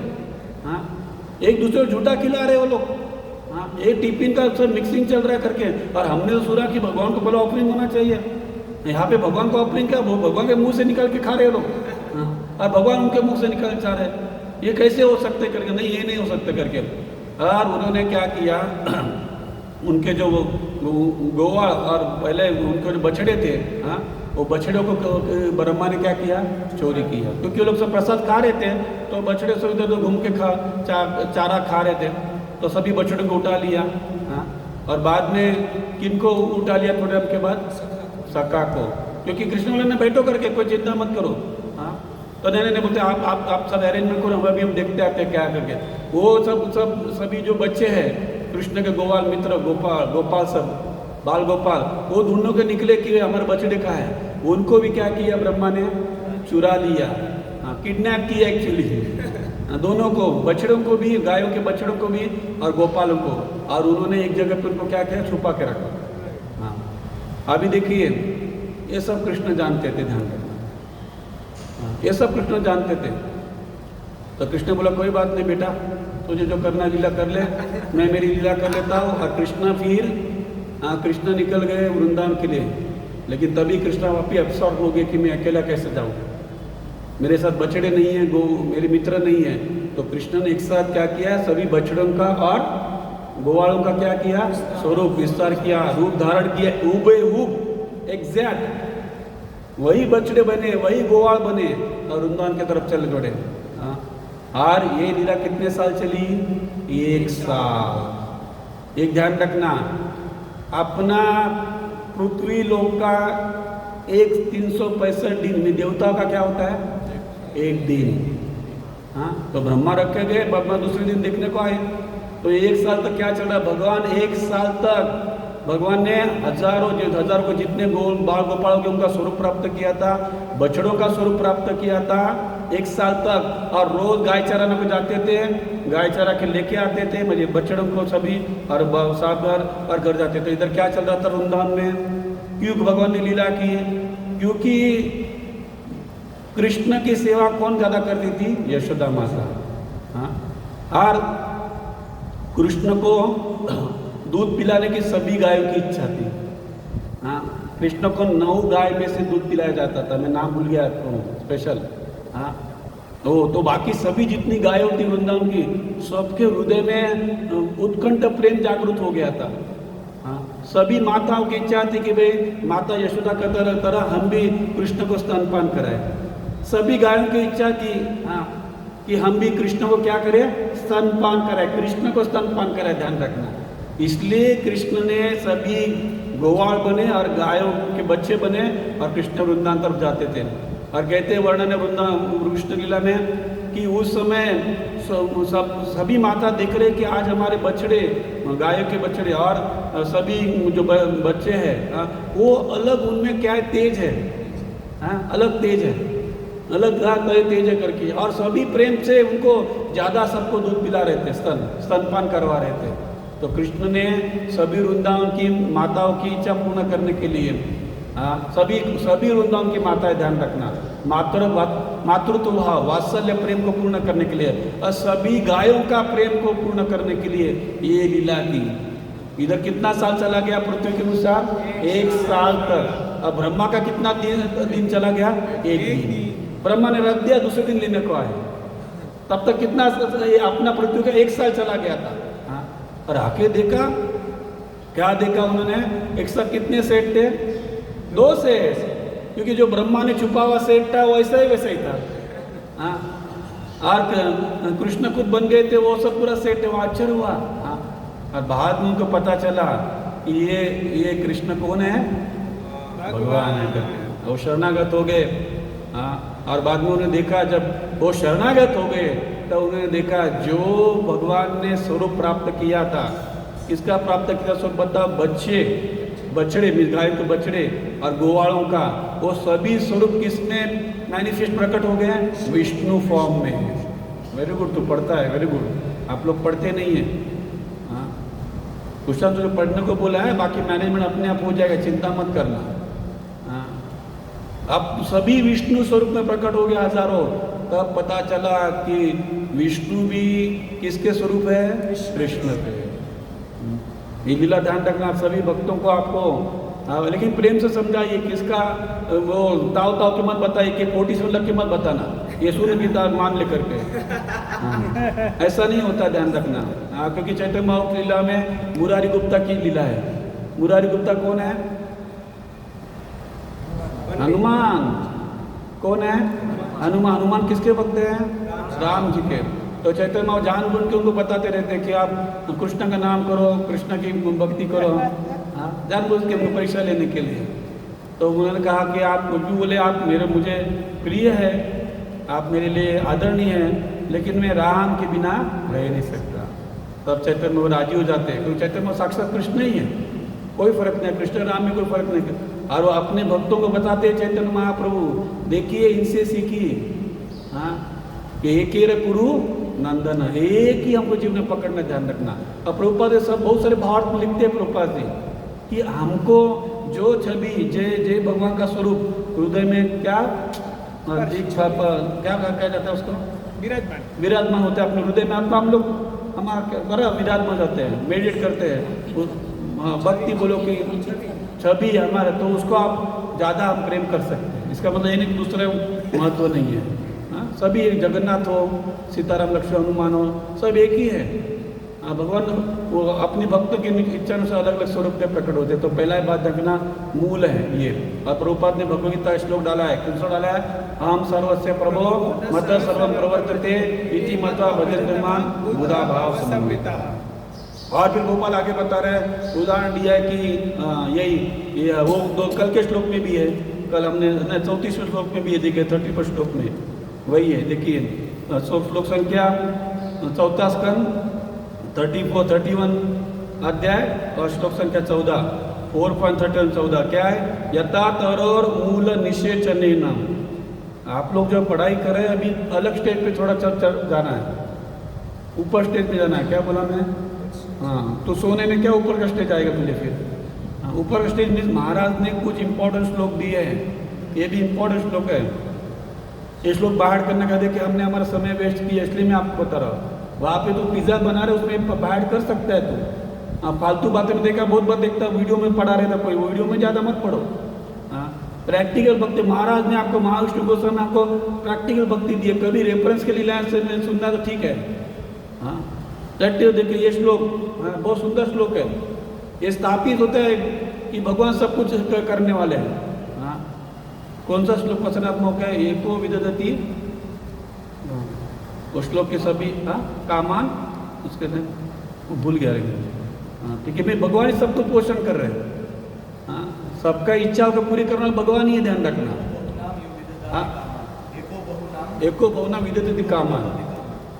हाँ, एक दूसरे को झूठा खिला रहे वो लोग। हाँ, एक टिफिन का सब मिक्सिंग चल रहा है करके। और हमने तो सुना कि भगवान को पहले ऑफरिंग होना चाहिए, यहाँ पे भगवान को ऑफरिंग क्या, वो भगवान के मुंह से निकाल के खा रहे लोग। हाँ, और भगवान उनके मुंह से निकाल चाह रहे, ये कैसे हो सकते करके, नहीं ये नहीं हो सकते करके। और उन्होंने क्या किया, उनके जो गोवा और पहले उनके जो बछड़े थे, हाँ, वो बछड़ों को ब्रह्मा ने क्या किया, चोरी किया। क्योंकि वो लोग सब प्रसाद खा रहे थे, तो बछड़े से उधर घूम के चारा खा रहे थे, तो सभी बछड़ों को उठा लिया। हाँ, और बाद में किनको उठा लिया थोड़े टाइम के बाद, सका को, क्योंकि कृष्ण बोले ने बैठो करके, कोई चिंता मत करो। हाँ, तो नहीं बोलते आप सब अरेंजमेंट करो, अभी हम देखते आते हैं क्या करके। वो सभी जो बच्चे हैं कृष्ण के, गोपाल मित्र, गोपाल सब बाल गोपाल, वो ढूंढने के निकले कि हमारे बछड़े कहाँ है। उनको भी क्या किया, ब्रह्मा ने चुरा लिया। हाँ, किडनैप किया एक्चुअली दोनों को, बछड़ों को भी, गायों के बछड़ों को भी और गोपालों को, और उन्होंने एक जगह पर उनको क्या किया, छुपा के रखा। हाँ, अभी देखिए ये सब कृष्ण जानते थे, ध्यान रखना। हाँ, ये सब कृष्ण जानते थे। तो कृष्ण बोला कोई बात नहीं बेटा, तुझे जो करना लीला कर ले, मैं मेरी लीला कर लेता हूँ। और कृष्ण निकल गए वृंदावन के लिए, लेकिन तभी कृष्ण वापिस अब्सॉर्ब हो गए कि मैं अकेला कैसे जाऊँ, मेरे साथ बछड़े नहीं हैं, मेरे मित्र नहीं है। तो कृष्ण ने एक साथ क्या किया, सभी बछड़ों का और गोवालों का क्या किया, स्वरूप विस्तार किया, रूप धारण किया, हूबहूब एग्जैक्ट वही बछड़े बने, वही गोवाल बने और वृंदावन की तरफ चले जोड़े। हाँ, और ये लीला कितने साल चली, 1 साल। एक ध्यान रखना, अपना पृथ्वी लोक का 365 दिन में देवताओं का क्या होता है, 1 दिन। हाँ, तो ब्रह्मा रखे गए, ब्रह्मा दूसरे दिन देखने को आए। तो 1 साल तक क्या चल रहा है, भगवान 1 साल तक भगवान ने हजारों को जितने बाल गोपाल के उनका स्वरूप प्राप्त किया था, बछड़ों का स्वरूप प्राप्त किया था 1 साल तक। और रोज गाय चराने को जाते थे, गाय चरा के लेके आते थे, मुझे बछड़ों को सभी, और सागर और घर जाते थे। इधर क्या चल रहा था वृंदावन में, क्यों भगवान ने लीला की, क्योंकि कृष्ण की सेवा कौन ज्यादा करती थी, यशोदा माता। हाँ, और कृष्ण को दूध पिलाने की सभी गायों की इच्छा थी। हाँ, कृष्ण को 9 गाय में से दूध पिलाया जाता था, मैं नाम भूल गया स्पेशल। हाँ, तो बाकी सभी जितनी गायें थी वृंदावन की, सबके हृदय में उत्कंठ प्रेम जागृत हो गया था। हाँ, सभी माताओं की इच्छा थी कि भाई माता यशोदा का तरह हम भी कृष्ण को स्तनपान कराए। सभी गायों की इच्छा थी, हाँ, कि हम भी कृष्ण को क्या करें, स्तनपान कराए, कृष्ण को स्तनपान कराए, ध्यान रखना। इसलिए कृष्ण ने सभी गोवाल बने और गायों के बच्चे बने और कृष्ण वृंदावन तरफ जाते थे। और कहते वर्णन है वृंदावन कृष्ण लीला में कि उस समय सभी माता देख रहे कि आज हमारे बछड़े, गायों के बछड़े और सभी जो बच्चे हैं वो अलग, उनमें क्या है, तेज है, अलग तेज है, अलग तेज है करके, और सभी प्रेम से उनको ज़्यादा सबको दूध पिला रहे थे, स्तनपान करवा रहे थे। तो कृष्ण ने सभी वृंदावन की माताओं की इच्छा पूर्ण करने के लिए सभी वृंदावन की माताएं, ध्यान रखना, मातृत्व भाव, वात्सल्य प्रेम को पूर्ण करने के लिए और सभी गायों का प्रेम को पूर्ण करने के लिए ये लीला की। इधर कितना साल चला गया पृथ्वी के अनुसार? 1 साल तक। अब ब्रह्मा का कितना दिन चला गया? 1 दिन। ब्रह्मा ने रख दिया, दूसरे दिन लेने को आए, तब तक कितना अपना पृथ्वी का 1 साल चला गया था। और आके देखा, क्या देखा उन्होंने? एक साथ कितने सेठ थे? 2 सेठ, क्योंकि जो ब्रह्मा ने छुपा हुआ सेठ था वैसा ही था। और कृष्ण खुद बन गए थे, वो सब पूरा सेठ है, वो आश्चर्य हुआ। और बाद में उनको पता चला कि ये कृष्ण कौन है? भगवान है करके। वो शरणागत हो गए। और बाद में उन्होंने देखा, जब वो शरणागत हो गए तो उन्होंने देखा जो भगवान ने स्वरूप प्राप्त किया था, किसका प्राप्त किया स्वरूप बता? बछड़े, गायों के बछड़े और गोवालों का, वो सभी स्वरूप किसमें मैनिफेस्ट प्रकट हो गए हैं? विष्णु फॉर्म में। वेरी गुड, तू पढ़ता है, वेरी गुड। आप लोग पढ़ते नहीं है। क्वेश्चन तो पढ़ने को बोला है, बाकी मैनेजमेंट अपने आप हो जाएगा, चिंता मत करना। अब सभी विष्णु स्वरूप में प्रकट हो गया हजारों। तब पता चला कि विष्णु भी किसके स्वरूप है? कृष्ण के। ये लीला ध्यान रखना आप सभी भक्तों को, आपको लेकिन प्रेम से समझाइए, किसका वो ताव के मत बताइए कि 47 लग के मत बताना, ये सूर्य की तार मान लेकर के। ऐसा नहीं होता, ध्यान रखना। क्योंकि चैतन्य महाप्रभु की लीला में मुरारी गुप्ता की लीला है। मुरारी गुप्ता कौन है? हनुमान। कौन है? हनुमान किसके भक्त हैं? राम जी के। तो चैतन्य महाप्रभु जानबूझ के उनको बताते रहते हैं कि आप कृष्ण का नाम करो, कृष्ण की भक्ति करो, जानबूझ के उनको परीक्षा लेने के लिए। तो उन्होंने कहा कि आप कुछ भी बोले, आप मुझे प्रिय है, आप मेरे लिए आदरणीय हैं, लेकिन मैं राम के बिना रह नहीं सकता। तब चैतन्य महाप्रभु राजी हो जाते हैं, क्योंकि चैतन्य महाप्रभु साक्षात कृष्ण ही है, कोई फर्क नहीं, कृष्ण राम में कोई फर्क नहीं। और वो अपने भक्तों को बताते हैं चैतन्य महाप्रभु, देखिए इनसे सीखिए, एक कुरु नंदन, एक ही हमको जीवन में पकड़ना, ध्यान रखना। और प्रभुपाद सब बहुत सारे भावार्थ में लिखते हैं प्रभुपाद जी कि हमको जो छवि जय भगवान का स्वरूप हृदय में क्या जाता है उसको? विराजमान होता है अपने हृदय में। हम लोग हमारा विराजमान जाते हैं, मेडिटेट करते हैं, भक्ति बोलो कि छवि है हमारा, तो उसको आप ज़्यादा हम प्रेम कर सकते हैं। इसका मतलब ये नहीं कि दूसरे महत्व नहीं है। सभी एक, जगन्नाथ हो, सीताराम लक्ष्मण हनुमान हो, सब एक ही है। भगवान वो अपनी भक्तों की इच्छा अनुसार अलग अलग स्वरूप में प्रकट होते हैं। तो पहला बात देखना, मूल है ये। और प्रभुपाद ने भगवदगीता श्लोक डाला है, किन डाला है? हम सर्वस्य प्रभो मत सर्वम प्रवर्तते इति मत्वा भजन्ते मां बुधा भाव समन्विता। और फिर गोपाल आगे बता रहे हैं, उदाहरण दिया है कि यही वो दो कल के श्लोक में भी है, कल हमने 34वें श्लोक में भी है, देखिए 31 श्लोक में वही है। देखिए श्लोक संख्या 4 स्कंद 31 अध्याय और श्लोक संख्या 14 4.13 क्या है? यथा तरोर मूल निषेचन। आप लोग जो पढ़ाई कर रहे हैं अभी अलग स्टेज पे थोड़ा जाना है, ऊपर स्टेज पे जाना है। क्या बोला मैं? तो सोने में क्या ऊपर का स्टेज आएगा तुझे? फिर ऊपर का स्टेज मीन्स महाराज ने कुछ इंपॉर्टेंट श्लोक दिए हैं, ये भी इंपॉर्टेंट श्लोक है। ये श्लोक बाहर करने का देखिए हमने हमारा समय वेस्ट किया, इसलिए मैं आपको बता रहा हूँ। वहाँ पे तो पिज़्ज़ा बना रहे उसमें बाहर कर सकता है तो। फालतू बातें में देखा, बहुत बार देखता, वीडियो में पढ़ा रहता कोई, वीडियो में ज़्यादा मत पढ़ो। प्रैक्टिकल भक्ति महाराज ने आपको, महाविष्णु गोस्वामी ने आपको प्रैक्टिकल भक्ति दी है। कभी रेफरेंस के लिए लाइन से सुनना तो ठीक है। प्रैक्टिकल देखिए ये श्लोक बहुत सुंदर श्लोक है। ये स्थापित होता है कि भगवान सब कुछ करने वाले हैं। कौन सा श्लोक वचनात्मक है? एको विदधति, उस श्लोक के सभी कामान, उसके भूल गया। ठीक है, मैं भगवान ही सबको पोषण कर रहे हैं। हाँ, सबका इच्छाओं को पूरी करने वाला भगवान ही है, ध्यान रखना। हाँ, एको बहुनाम विदधति कामान।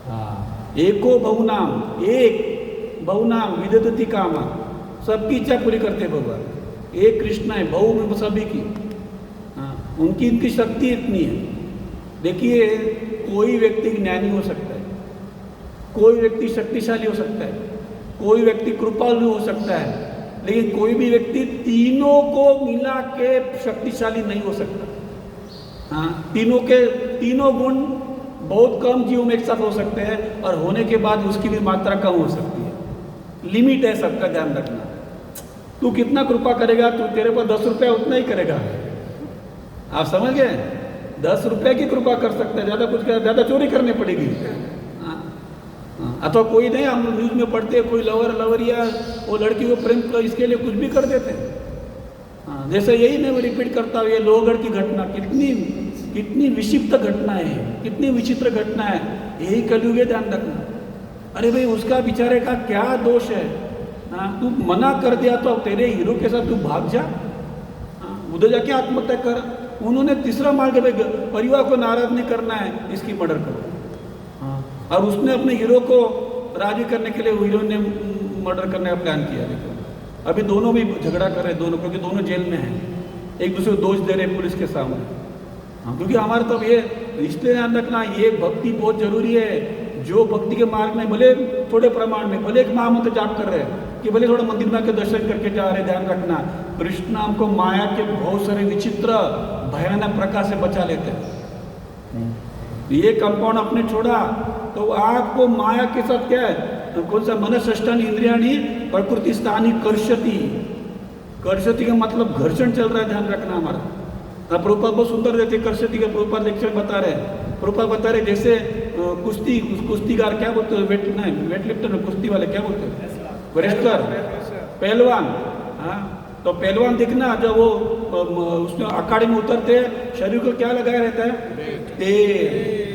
हाँ, एको बहुनाम, एक बहुनाम विदधति कामान, सबकी इच्छा पूरी करते भगवान। एक कृष्ण है, बहु में सभी की। हाँ, उनकी इनकी शक्ति इतनी है। देखिए, कोई व्यक्ति ज्ञानी हो सकता है, कोई व्यक्ति शक्तिशाली हो सकता है, कोई व्यक्ति कृपालु हो सकता है, लेकिन कोई भी व्यक्ति तीनों को मिला के शक्तिशाली नहीं हो सकता। हाँ, तीनों गुण बहुत कम जीवों में एक साथ हो सकते हैं, और होने के बाद उसकी भी मात्रा कम हो सकती है। लिमिट है, सबका ध्यान रखना। तू कितना कृपा करेगा, तू तेरे पर 10 रुपया उतना ही करेगा। आप समझ गए? 10 रुपये की कृपा कर सकते हैं, ज़्यादा कुछ ज़्यादा चोरी करनी पड़ेगी। अथवा कोई नहीं, हम न्यूज़ में पढ़ते हैं, कोई लवरिया वो लड़की को प्रेम कर, इसके लिए कुछ भी कर देते हैं। हाँ, जैसे यही मैं रिपीट करता हूँ, ये लोहगढ़ की घटना कितनी विक्षिप्त घटना है, कितनी विचित्र घटना है। यही कलयुग है, ध्यान रखना। अरे भाई, उसका बेचारे का क्या दोष है? हाँ, तू मना कर दिया तो अब तेरे हीरो के साथ तू भाग जा। हाँ, उधर जाके आत्महत्या कर। उन्होंने तीसरा मार्ग, परिवार को नाराज नहीं करना है, इसकी मर्डर करो। हाँ, और उसने अपने हीरो को राजी करने के लिए हीरो ने मर्डर करने का प्लान किया। देखो, अभी दोनों भी झगड़ा कर रहे, दोनों, क्योंकि दोनों जेल में हैं, एक दूसरे को दोष दे रहे पुलिस के सामने। हाँ, क्योंकि हमारे तब ये इसलिए ध्यान रखना, ये भक्ति बहुत जरूरी है। जो भक्ति के मार्ग में भले थोड़े प्रमाण में, भले एक महामंत्र जाप कर रहे हैं, कि भले थोड़ा मंदिर में के दर्शन करके जा रहे, ध्यान रखना, कृष्ण हमको माया के बहुत सारे विचित्र भयानक प्रकार से बचा लेते हैं। ये कंपाउंड आपने छोड़ा तो आपको माया के साथ क्या है, कौन सा मनष्ठानी इंद्रियाणी प्रकृति स्थानी कर्षति। कर्षति का मतलब घर्षण चल रहा है, ध्यान रखना हमारा। अब प्रभुपाद बहुत सुंदर रहते कर्षति के, प्रभुपाद लेक्चर बता रहे हैं। प्रभुपाद बता रहे जैसे कुश्तीगार क्या बोलते हैं, वेट लिफ्टर में कुश्ती वाले क्या बोलते हैं, रेसलर, पहलवान। हाँ, तो पहलवान दिखना, जब वो उसमें अखाड़े में उतरते हैं, शरीर को क्या लगाया रहता है, तेल।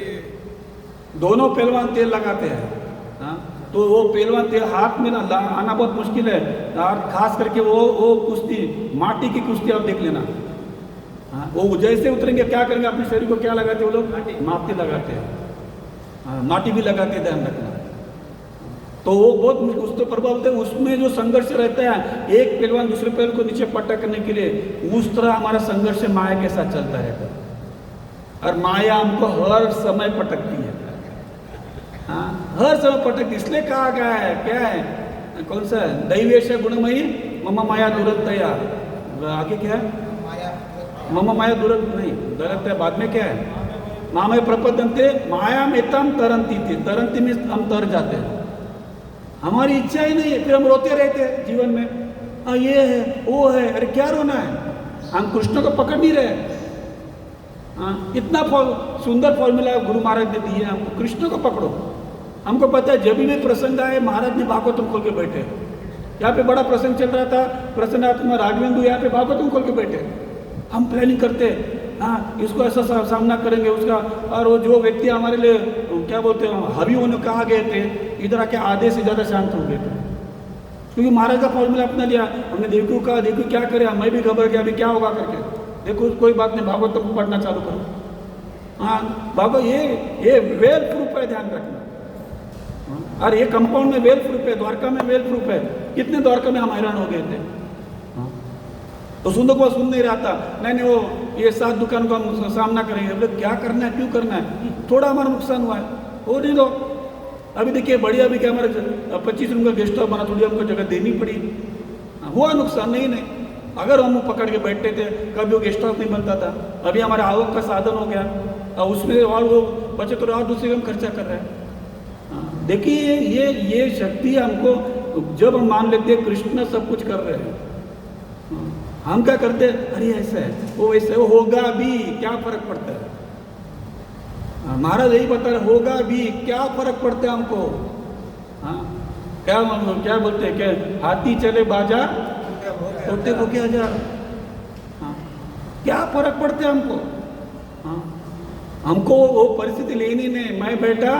दोनों पहलवान तेल लगाते हैं। हाँ, तो वो पहलवान तेल हाथ में ना आना बहुत मुश्किल है, और खास करके वो कुश्ती, माटी की कुश्ती आप देख लेना। हाँ, वो जैसे उतरेंगे क्या करेंगे, अपने शरीर को क्या लगाते हैं वो लोग, माटी लगाते हैं। हाँ, माटी भी लगाते हैं, ध्यान रखना। तो वो बहुत उस तो प्रभाव होता है, उसमें जो संघर्ष रहता है, एक पहलवान दूसरे पहलवान को नीचे पटकने के लिए, उस तरह हमारा संघर्ष माया के साथ चलता रहता है। और माया हमको हर समय पटकती है। हाँ, हर समय पटकती, इसलिए कहा गया है, क्या है, कौन सा, दैवेश गुणमयी मम माया दुरतया। आगे क्या है, मम माया दुरत नहीं, गलत है, बाद में क्या है, मामय प्रपदंते माया में तम तरंती थी, तरंती में हम तर जाते हैं। हमारी इच्छा ही नहीं है, फिर हम रोते रहते हैं जीवन में, हाँ ये है वो है। अरे क्या रोना है, हम कृष्ण को पकड़ नहीं रहे। हाँ, इतना सुंदर फॉर्मूला गुरु महाराज ने दिए हमको, कृष्ण को पकड़ो। हमको पता है, जब भी प्रसंग आए, महाराज ने भागवतम खोल के बैठे। यहाँ पे बड़ा प्रसंग चल रहा था, प्रसन्नात्मा राघवेंद्र यहाँ पे भागवतम खोल के बैठे। हम प्लानिंग करते, हाँ इसको ऐसा सामना करेंगे उसका। और वो जो व्यक्ति हमारे लिए क्या बोलते हैं, हवि होने कहा गए थे, इधर आके आधे से ज़्यादा शांत हो गए थे, क्योंकि महाराज का फॉर्मूला अपना लिया। हमने देखो कहा, देखो क्या करें, मैं भी घबर गया, अभी क्या होगा करके। देखो कोई बात नहीं, भागवत को पढ़ना चालू करो। हाँ, भागवत ये वेल प्रूफ है, ध्यान रखना। और ये कंपाउंड में वेल प्रूफ है, द्वारका में वेल प्रूफ है। कितने द्वारका में हम हैरान हो गए थे। तो सुंदर को सुन नहीं रहा था, नहीं वो ये 7 दुकान को हम सामना करेंगे। बोले क्या करना है, क्यों करना है, थोड़ा हमारा नुकसान हुआ है, हो नहीं लो। अभी देखिए बढ़िया भी क्या, हमारे 25 रूम का गेस्ट हाउस बना, थोड़ी हमको जगह देनी पड़ी, हुआ नुकसान नहीं। अगर हम पकड़ के बैठते थे, कभी वो गेस्ट हाउस नहीं बनता था। अभी हमारे आवक का साधन हो गया, और उसमें और वो बचे तो और दूसरे हम खर्चा कर रहे हैं। देखिए ये शक्ति हमको, जब हम मान लेते हैं कृष्ण सब कुछ कर रहे हैं, हम क्या करते हैं, अरे ऐसा है वो वैसे, वो होगा भी, क्या फर्क पड़ता है। महाराज यही बता रहे, होगा भी, क्या फर्क पड़ता है हमको। हाँ, क्या बोलते हैं, क्या हाथी चले बाजार तोते को क्या हजार। हाँ, क्या फर्क पड़ता है हमको। हाँ, हमको वो परिस्थिति लेनी नहीं, मैं बैठा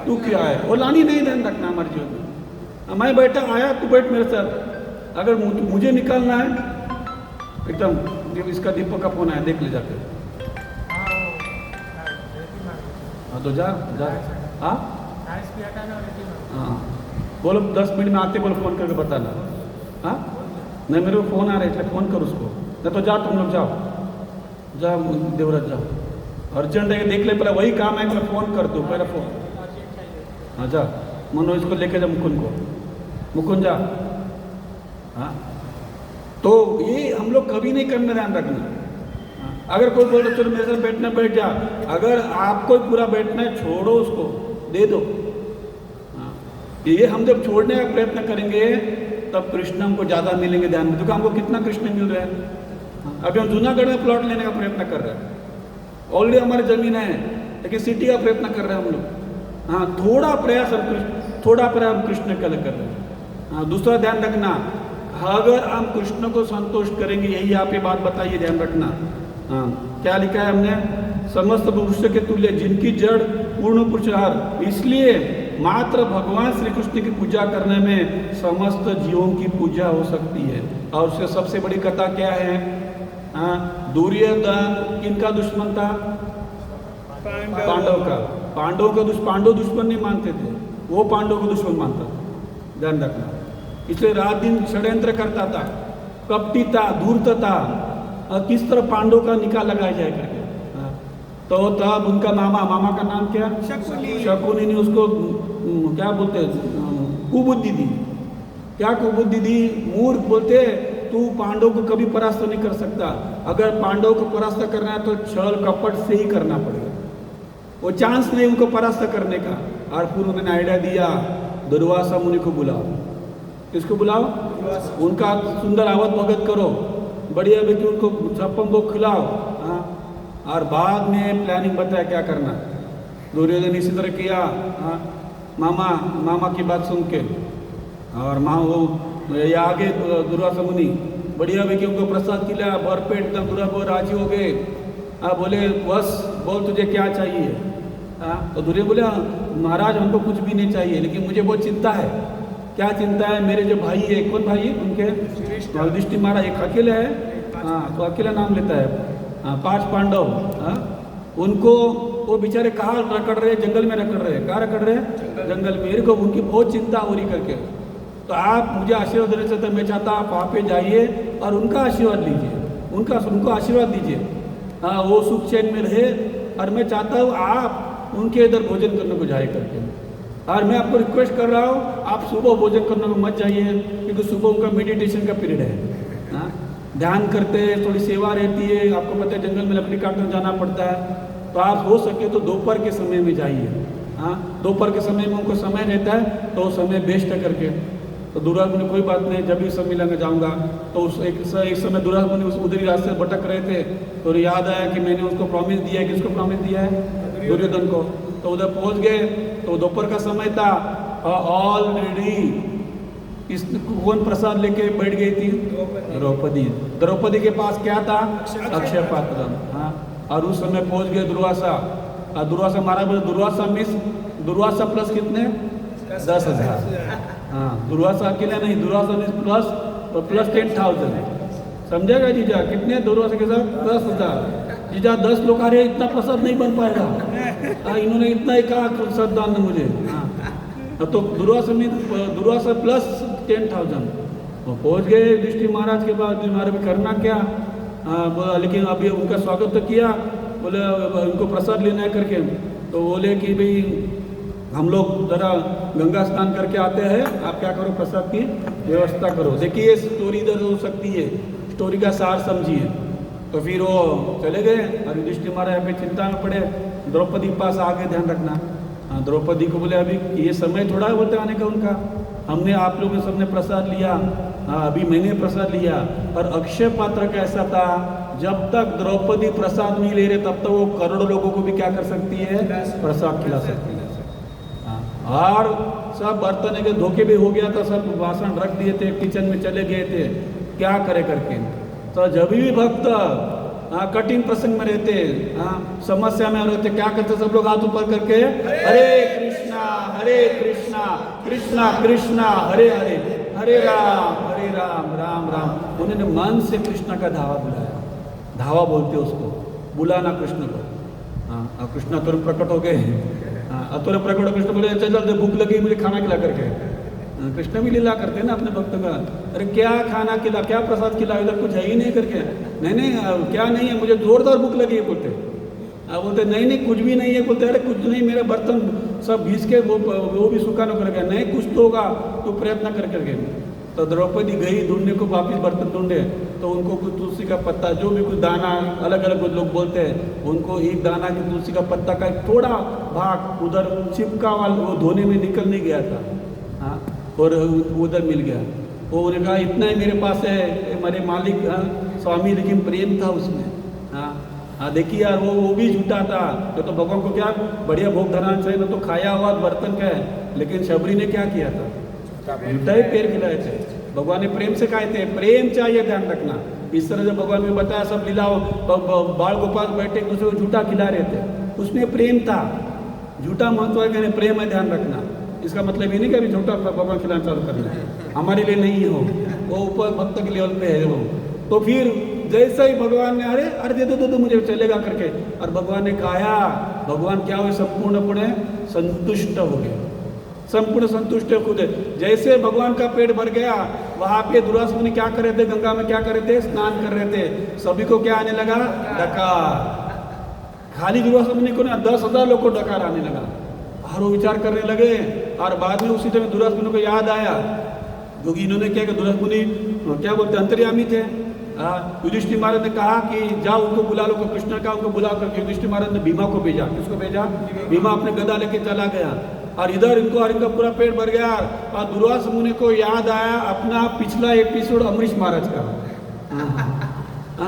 तू क्या है, वो लानी नहीं, ध्यान रखना हमारे जीवन में। मैं बैठा आया, तू बैठ मेरे साथ। अगर मुझे निकालना है एकदम इसका दीपक का फोन आया, देख ले जाकर। हाँ तो जा जा। हाँ हाँ बोलो 10 मिनट में आते, बोलो फ़ोन करके बताना। हाँ नहीं मेरे को फ़ोन आ रहा है इसलिए फ़ोन करो उसको, नहीं तो जाओ तुम लोग जाओ, जाओ देवराज जाओ, अर्जेंट है देख ले, पहले वही काम है, पहले फ़ोन कर दो, पहले फ़ोन। हाँ जा मनोज को लेके जा, मुकुंद को, मुकुंद जा। हाँ तो ये हम लोग कभी नहीं करना, ध्यान रखना। अगर कोई बोल रहा चलो मेरे साथ बैठना, बैठ जा, अगर आपको पूरा बैठना है छोड़ो उसको, दे दो। हाँ ये हम जब छोड़ने का प्रयत्न करेंगे तब कृष्ण हमको ज़्यादा मिलेंगे, ध्यान में, क्योंकि हमको कितना कृष्ण मिल रहा है। अभी हम जूनागढ़ में प्लॉट लेने का प्रयत्न कर रहे हैं, ऑलरेडी हमारी ज़मीन है, लेकिन सिटी का प्रयत्न कर रहे हैं हम लोग। हाँ थोड़ा प्रयास हम कृष्ण के लिए कर रहे हैं। हाँ दूसरा ध्यान रखना, अगर हम कृष्ण को संतुष्ट करेंगे, यही आप ये बात बताइए, ध्यान रखना। हाँ क्या लिखा है हमने, समस्त पुरुष के तुल्य जिनकी जड़ पूर्ण पुरुषार, इसलिए मात्र भगवान श्री कृष्ण की पूजा करने में समस्त जीवों की पूजा हो सकती है। और उससे सबसे बड़ी कथा क्या है, हाँ दुर्योधन किनका दुश्मन था, पांडव का। पांडव दुश्मन नहीं मानते थे, वो पांडव को दुश्मन मानता था, ध्यान रखना। इसलिए रात दिन षड्यंत्र करता था, कपटी था, धूर्त था, किस तरह पांडव का निकाह लगाया जाए करके। तो तब उनका मामा का नाम क्या, शकुनी ने उसको क्या बोलते कुबुद्धि दी। क्या कुबुद्धि दी, मूर्ख बोलते, तू पांडव को कभी परास्त नहीं कर सकता, अगर पांडव को परास्त करना है तो छल कपट से ही करना पड़ेगा, वो चांस नहीं उनको परास्त करने का। और फिर उन्होंने आइडिया दिया, दुर्वासा मुनि को बुलाओ। किसको बुलाओ, उनका सुंदर आवत भगत करो, बढ़िया व्यक्ति उनको छप्पन भोग खिलाओ। हाँ और बाद में प्लानिंग बताया क्या करना। दुर्योधन इसी तरह किया। हाँ मामा की बात सुन के, और वो ये आगे दुर्वासा मुनि बढ़िया व्यक्ति उनको प्रसाद खिलाया, भरपेट एकदम दुर्योधन राजी हो गए। हाँ बोले बस बोल तुझे क्या चाहिए। हाँ तो दुर्योधन बोले महाराज हमको कुछ भी नहीं चाहिए, लेकिन मुझे बहुत चिंता है। क्या चिंता है, मेरे जो भाई है, कौन भाई है उनके, युधिष्ठिर महाराज एक अकेले है। हाँ तो अकेला नाम लेता है। हाँ 5 पांडव, हाँ उनको वो बेचारे कहाँ रकड़ रहे, जंगल में रकड़ रहे, कहाँ रकड़ रहे, जंगल में। मेरे को उनकी बहुत चिंता हो रही करके, तो आप मुझे आशीर्वाद देने से, तो मैं चाहता आप वहाँ पे जाइए और उनका आशीर्वाद लीजिए, उनको आशीर्वाद दीजिए। हाँ वो सुख चैन में रहे, और मैं चाहता हूँ आप उनके इधर भोजन करने को जाए करके। और मैं आपको रिक्वेस्ट कर रहा हूँ, आप सुबह भोजन करने को मत जाइए, क्योंकि सुबह उनका मेडिटेशन का पीरियड है। हाँ ध्यान करते हैं, थोड़ी सेवा रहती है, आपको पता है जंगल में लकड़ी काटने जाना पड़ता है। तो आप हो सके तो दोपहर के समय में जाइए। हाँ दोपहर के समय में उनको समय रहता है, तो समय बेस्ट करके। तो दुर्योधन मुनि कोई बात नहीं, जब भी सब मिलेंगे जाऊँगा। तो उस एक समय दुर्योधन मुनि उस उधरी रास्ते से भटक रहे थे, तो याद आया कि मैंने उसको प्रॉमिस दिया है। किसको प्रॉमिस दिया है, दुर्योधन को। तो उधर पहुँच गए, तो दोपहर का समय था, ऑलरेडी इस कौन प्रसाद लेके बैठ गई थी, द्रौपदी के पास क्या था, अक्षय पात्र। हाँ और उस समय पहुंच गए दुर्वासा। दुर्वासा महाराज बोले दुर्वासा प्लस कितने, 10,000। हाँ दुर्वासा अकेला नहीं, दुर्वासा प्लस 10,000। समझेगा जीजा, कितने दुर्वासा के साथ 10,000। जीजा 10 लोग आ रहे, इतना प्रसाद नहीं बन पाएगा। इन्होंने इतना ही कहा प्रसाद दान मुझे। हाँ तो दुर्वासा प्लस 10,000। तो पहुँच गए युधिष्ठिर महाराज के पास। महाराज भी करना क्या, लेकिन अभी उनका स्वागत तो किया। बोले उनको प्रसाद लेना है करके, तो बोले कि भाई हम लोग ज़रा गंगा स्नान करके आते हैं, आप क्या करो प्रसाद की व्यवस्था करो। देखिए स्टोरी इधर हो सकती है, स्टोरी का सार समझिए। तो फिर वो चले गए और युधिष्ठिर महाराज पे चिंता में पड़े। द्रौपदी के पास आगे, ध्यान रखना। द्रौपदी को बोले अभी ये समय थोड़ा होता आने का उनका, हमने आप लोगों ने सबने प्रसाद लिया, अभी मैंने प्रसाद लिया। और अक्षय पात्र का ऐसा था, जब तक द्रौपदी प्रसाद नहीं ले रहे तब तक वो करोड़ों लोगों को भी क्या कर सकती है, प्रसाद खिला सकती है। और सब बर्तन के धोखे भी हो गया था, सब वासन रख दिए थे, किचन में चले गए थे, क्या करे करके। तो जब भी भक्त कठिन प्रसंग में रहते, समस्या में रहते, क्या करते सब लोग हाथ ऊपर करके हरे कृष्णा कृष्णा कृष्णा हरे हरे, हरे राम हरे राम राम राम। उन्होंने मन से कृष्ण का धावा बुलाया, धावा बोलते उसको, बुलाना कृष्ण को। हाँ, अब कृष्ण तुरंत प्रकट हो गए। हाँ, तुरंत प्रकट हो कृष्ण बोले चल चल भूख लगी मुझे खाना खिला करके। कृष्ण भी लीला करते हैं ना अपने भक्तों का, अरे क्या खाना खिला, क्या प्रसाद खिला, इधर कुछ है ही नहीं करके। नहीं नहीं क्या नहीं है, मुझे जोरदार भूख लगी है बोलते। बोलते नहीं नहीं कुछ भी नहीं है, बोलते अरे कुछ नहीं, मेरे बर्तन सब घिस के वो भी सुखाना कर गया। नहीं कुछ तो होगा, तो प्रयत्न कर करके। तो द्रौपदी गई ढूंढने को, वापिस बर्तन ढूंढे तो उनको कुछ तुलसी का पत्ता, जो भी कुछ दाना, अलग अलग लोग बोलते हैं, उनको एक दाना की तुलसी का पत्ता का एक थोड़ा भाग उधर चिपका वाला वो धोने में निकल नहीं गया था। हाँ, और उधर मिल गया। वो उन्होंने कहा इतना ही मेरे पास है मेरे मालिक। हाँ, स्वामी, लेकिन प्रेम था उसमें। हाँ हाँ, देखिए यार वो भी झूठा था। तो भगवान को क्या बढ़िया भोग धराना चाहिए ना, तो खाया हुआ बर्तन का है। लेकिन शबरी ने क्या किया था, झूठा ही पेड़ खिलाए थे। भगवान ने प्रेम से खाए थे, प्रेम चाहिए, ध्यान रखना। इस तरह से भगवान ने बताया सब लीलाओं, बाल गोपाल बैठे एक दूसरे को झूठा खिला रहे थे, उसमें प्रेम था। झूठा महत्व है, प्रेम है, ध्यान रखना। इसका मतलब ये नहीं कि अभी झूठा भगवान खिलाना चालू करना है, हमारे लिए नहीं हो, वो ऊपर भक्त के लेवल पे है वो। तो फिर जैसा ही भगवान ने अरे अरे दे दो मुझे चलेगा करके, और भगवान ने खाया, भगवान क्या हुए, संपूर्णपणे संतुष्ट हो गए, संपूर्ण संतुष्ट खुद। जैसे भगवान का पेट भर गया, वहां पे दुर्वासा मुनि क्या कर रहे थे, गंगा में क्या कर रहे थे, स्नान कर रहे थे। सभी को क्या आने लगा, डकार। खाली दुर्वासा मुनि को ना 10,000 लोग को डकार आने लगा, और वो विचार करने लगे। और बाद में उसी टाइम दुर्वासा मुनि को याद आया, क्योंकि इन्होंने क्या किया, दुर्वासा मुनि क्या बोलते अंतर्यामी थे। युधिष्ठिर महाराज ने कहा कि जाओ उनको बुला लो, कृष्ण का उनको बुला कर। युधिष्ठिर महाराज ने भीमा को भेजा। किसको भेजा, भीमा अपने गदा लेके चला गया। और इधर इनका पूरा पेट भर गया। और दुर्वासा मुनि को याद आया अपना पिछला एपिसोड अमरीश महाराज का।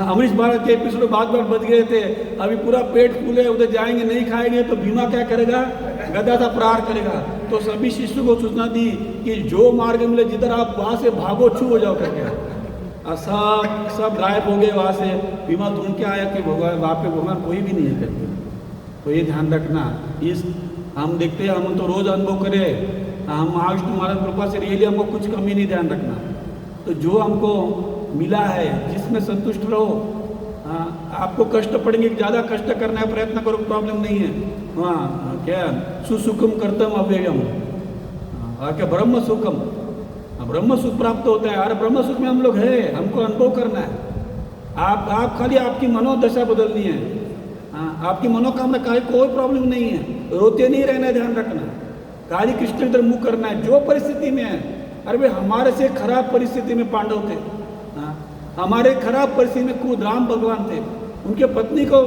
अमरीश महाराज के एपिसोड बात बच गए थे, अभी पूरा पेट फूले, उधर जाएंगे नहीं खाएंगे तो भीमा क्या करेगा, गदा था प्रहार करेगा। तो सभी शिष्यों को सूचना दी कि जो मार्ग मिले जिधर आप वहां से भागो, छू हो जाओ करके। सब गायब हो गए वहाँ से। भीमा ढूंढ के आया कि भगवान वहाँ पे भगवान कोई भी नहीं है करके। तो ये ध्यान रखना, इस हम देखते हैं, हम तो रोज अनुभव करें, हम महाविष्णु महाराज कृपा से रियली हमको कुछ कमी नहीं, ध्यान रखना। तो जो हमको मिला है जिसमें संतुष्ट रहो। आपको कष्ट पड़ेंगे, ज़्यादा कष्ट करना है, प्रयत्न करो, प्रॉब्लम नहीं है। हाँ क्या सुसुखम कर्तम अव्ययम, क्या ब्रह्म सुखम, ब्रह्म सुख प्राप्त होता है। अरे ब्रह्म सुख में हम लोग है, हमको अनुभव करना है। आप खाली आपकी मनोदशा बदलनी है। आपकी मनोकामना का कोई प्रॉब्लम नहीं है, रोते नहीं रहना है, ध्यान रखना। खाली कृष्ण की तरफ मुख करना है, जो परिस्थिति में है। अरे भाई हमारे से खराब परिस्थिति में पांडव थे, हमारे खराब परिस्थिति में खुद राम भगवान थे, उनके पत्नी को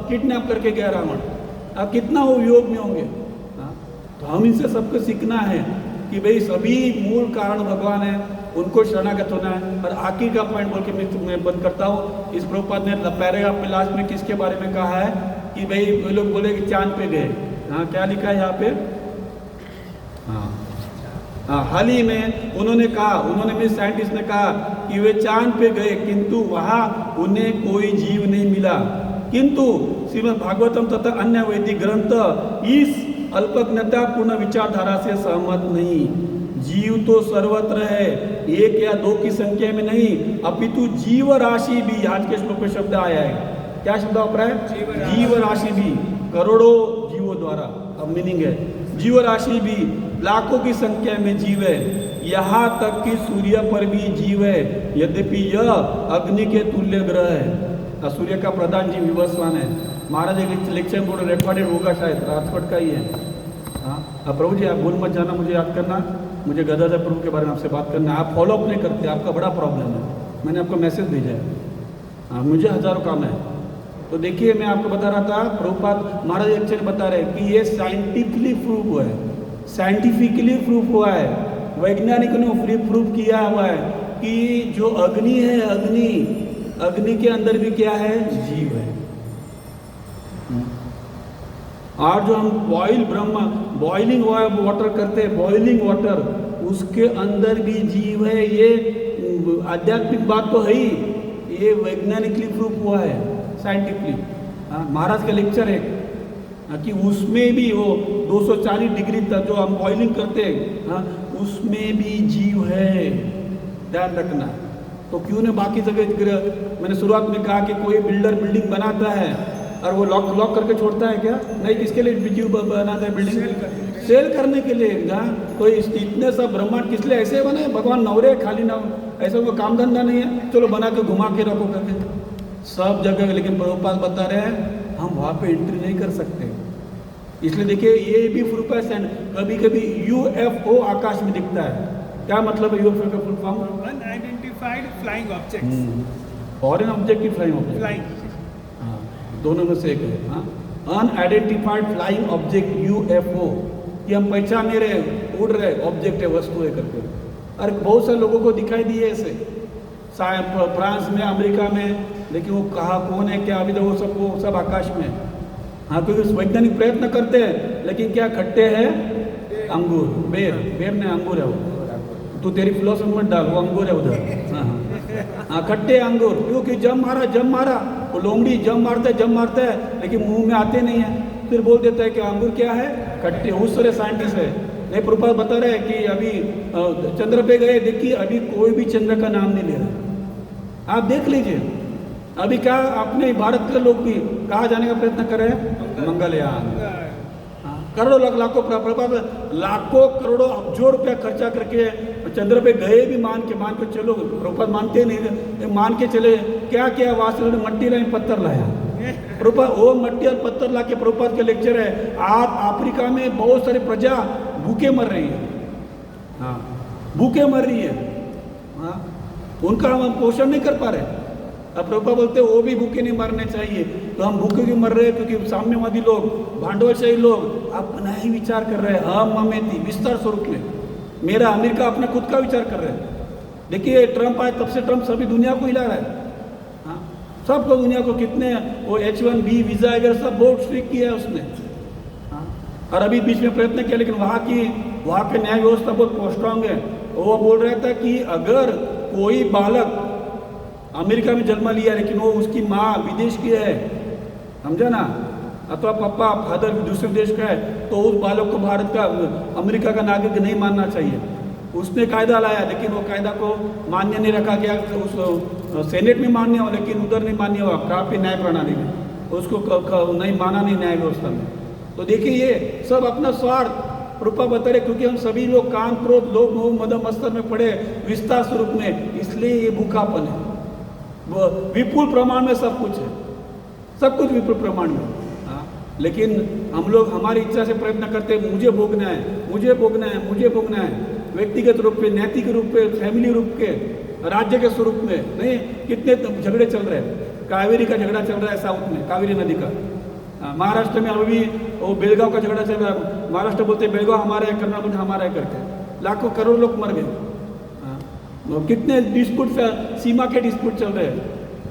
किडनैप करके गया रावण। अब कितना वो वियोग में होंगे। तो हम इनसे सबको सीखना है कि भाई सभी मूल कारण भगवान है, उनको शरणागत होना है। और आखिर का पॉइंट बोल के मैं बंद करता हूँ। इस प्रभुपाद ने पैराग्राफ में लास्ट में किसके बारे में कहा है कि भाई वे लोग बोले कि चांद पे गए। हाँ क्या लिखा है यहाँ पे, हाँ हाल ही में उन्होंने कहा, उन्होंने साइंटिस्ट ने कहा कि वे चांद पे गए किंतु वहाँ उन्हें कोई जीव नहीं मिला। किंतु श्रीमद् भागवतम तथा अन्य वैदिक ग्रंथ इस अल्पज्ञता पूर्ण विचारधारा से सहमत नहीं। जीव तो सर्वत्र है, एक या दो की संख्या में नहीं, अपितु जीव राशि भी। आज के श्लोक में शब्द आया है, क्या शब्द वापरा है, जीव राशि भी, करोड़ों जीवों द्वारा। अब मीनिंग है जीव राशि भी, लाखों की संख्या में जीव है, यहाँ तक कि सूर्य पर भी जीव है, यद्यपि यह अग्नि के तुल्य ग्रह है। सूर्य का प्रधान जीव विवस्वान है। महाराज एक लेक्चर बोर्ड रिकॉर्डेड होगा शायद, राजकोट का ही है। हाँ प्रभु जी आप भूल मत जाना, मुझे याद करना, मुझे गदाधर प्रभु के बारे में आपसे बात करना है। आप फॉलोअप नहीं करते, आपका बड़ा प्रॉब्लम है। मैंने आपको मैसेज भेजा है। हाँ मुझे हजारों काम है। तो देखिए मैं आपको बता रहा था, प्रभुपाद महाराज लेक्चर बता रहे कि ये साइंटिफिकली प्रूव हुआ है, साइंटिफिकली प्रूव हुआ है, वैज्ञानिकों ने प्रूव किया हुआ है कि जो अग्नि है, अग्नि के अंदर भी क्या है, जीव है। और जो हम बॉइलिंग वाटर करते हैं, बॉइलिंग वाटर, उसके अंदर भी जीव है। ये आध्यात्मिक बात तो है ही, ये वैज्ञानिकली प्रूफ हुआ है, साइंटिफिकली। महाराज का लेक्चर है कि उसमें भी वो 240 डिग्री तक जो हम बॉइलिंग करते हैं, उसमें भी जीव है। ध्यान रखना। तो क्यों ने बाकी जगह, मैंने शुरुआत में कहा कि कोई बिल्डर बिल्डिंग बनाता है और वो लॉक करके छोड़ता है क्या? नहीं, किसके लिए बीजू बनाता है बिल्डिंग? सेल करने के लिए। जहाँ तो इतने सब ब्रह्मांड किस लिए ऐसे बने? भगवान नवरे खाली ना, ऐसा कोई काम धंधा नहीं है, चलो बना के घुमा के रखो करके सब जगह। लेकिन प्रभुपाद बता रहे हैं हम वहाँ पे एंट्री नहीं कर सकते। इसलिए देखिए ये भी प्रूफ है। कभी कभी UFO आकाश में दिखता है। क्या मतलब है UFO का full form? Unidentified flying objects. Foreign object की फ्लाइंग ऑब्जेक्ट, फ्लाइंग, हाँ, दोनों में से एक है। हाँ, अनआइडेंटिफाइड फ्लाइंग ऑब्जेक्ट UFO, कि हम पहचान नहीं रहे, उड़ रहे ऑब्जेक्ट है, वस्तु है करके। और बहुत सारे लोगों को दिखाई दिए ऐसे फ्रांस में, अमेरिका में, लेकिन वो कहाँ कौन है क्या अभी तक वो सब आकाश में। हाँ, क्योंकि वैज्ञानिक प्रयत्न करते हैं, लेकिन क्या खट्टे हैं? अंगूर, बेर ने अंगूर है वो। तू तेरी फिलोसफी मत डाल, वो अंगूर है उधर। हाँ, खट्टे अंगूर, क्योंकि जम मारा वो लोमड़ी जम मारता है लेकिन मुंह में आते नहीं है, फिर बोल देता है कि अंगूर क्या है? खट्टे। उस तरह साइंटिस्ट है। नहीं, प्रभुपाद बता रहे हैं कि अभी चंद्र पे गए, देखिए अभी कोई भी चंद्र का नाम नहीं ले रहा। आप देख लीजिए अभी क्या अपने भारत के लोग भी कहाँ जाने का प्रयत्न कर रहे हैं? मंगलयान। करोड़ों लाखों लाखों करोड़ों अब्जों रुपया खर्चा करके चंद्र पे गए भी, मान के चलो। प्रभुपाद मानते नहीं, मान के चले। क्या किया? वहाँ से मट्टी लाई, पत्थर लाया। प्रभुपाद वो मट्टी और पत्थर ला के, प्रभुपाद के लेक्चर है, आज अफ्रीका में बहुत सारी प्रजा भूखे मर रही है। हाँ, भूखे मर रही है। हाँ, उनका हम पोषण नहीं कर पा रहे। अब प्रभुपाद बोलते वो भी भूखे नहीं मरने चाहिए। तो हम भूखे क्यों मर रहे हैं? क्योंकि साम्यवादी लोग, भांडवलशाही लोग अपना ही विचार कर रहे हैं। हम ममेती विस्तार स्वरूप में मेरा अमेरिका अपना खुद का विचार कर रहे हैं। देखिए ट्रंप आए तब से ट्रंप सभी दुनिया को हिला रहा है। हाँ, सबको दुनिया को कितने वो H1B वीज़ा वगैरह सब बहुत स्ट्रिक्ट किया है उसने। हाँ, और अभी बीच में प्रयत्न किया, लेकिन वहाँ के न्याय व्यवस्था बहुत स्ट्रांग है। वो बोल रहा था कि अगर कोई बालक अमेरिका में जन्म लिया लेकिन वो उसकी माँ विदेश की है, समझा ना, अथवा पापा फादर दूसरे देश का है, तो उस बालक को भारत का, अमेरिका का नागरिक नहीं मानना चाहिए। उसने कायदा लाया, लेकिन वो कायदा को मान्य नहीं रखा गया। उस सेनेट में मान्य हो, लेकिन उधर नहीं मान्य हुआ, काफी न्याय प्रणाली में उसको नहीं माना, नहीं न्याय व्यवस्था में। तो देखिए ये सब अपना स्वार्थ रूपा बता रहे, क्योंकि हम सभी लोग काम, क्रोध, लोभ, मोह, मद, मत्सर में पड़े विस्तार स्वरूप में, इसलिए ये भूखापन है। विपुल प्रमाण में सब कुछ है, सब कुछ विपुल प्रमाण में। हाँ, लेकिन हम लोग हमारी इच्छा से प्रयत्न करते हैं, मुझे भोगना है, मुझे भोगना है, मुझे भोगना है, व्यक्तिगत रूप में, नैतिक रूप में, फैमिली रूप के, राज्य के स्वरूप में। नहीं, कितने झगड़े चल रहे हैं। कावेरी का झगड़ा चल रहा है साउथ में, कावेरी नदी का। महाराष्ट्र में अभी वो बेलगांव का झगड़ा चल रहा है। महाराष्ट्र बोलते हैं बेलगांव हमारा है, कर्नाटक हमारा है करके, लाखों करोड़ लोग मर गए। कितने डिस्प्यूट, सीमा के डिस्प्यूट चल रहे हैं,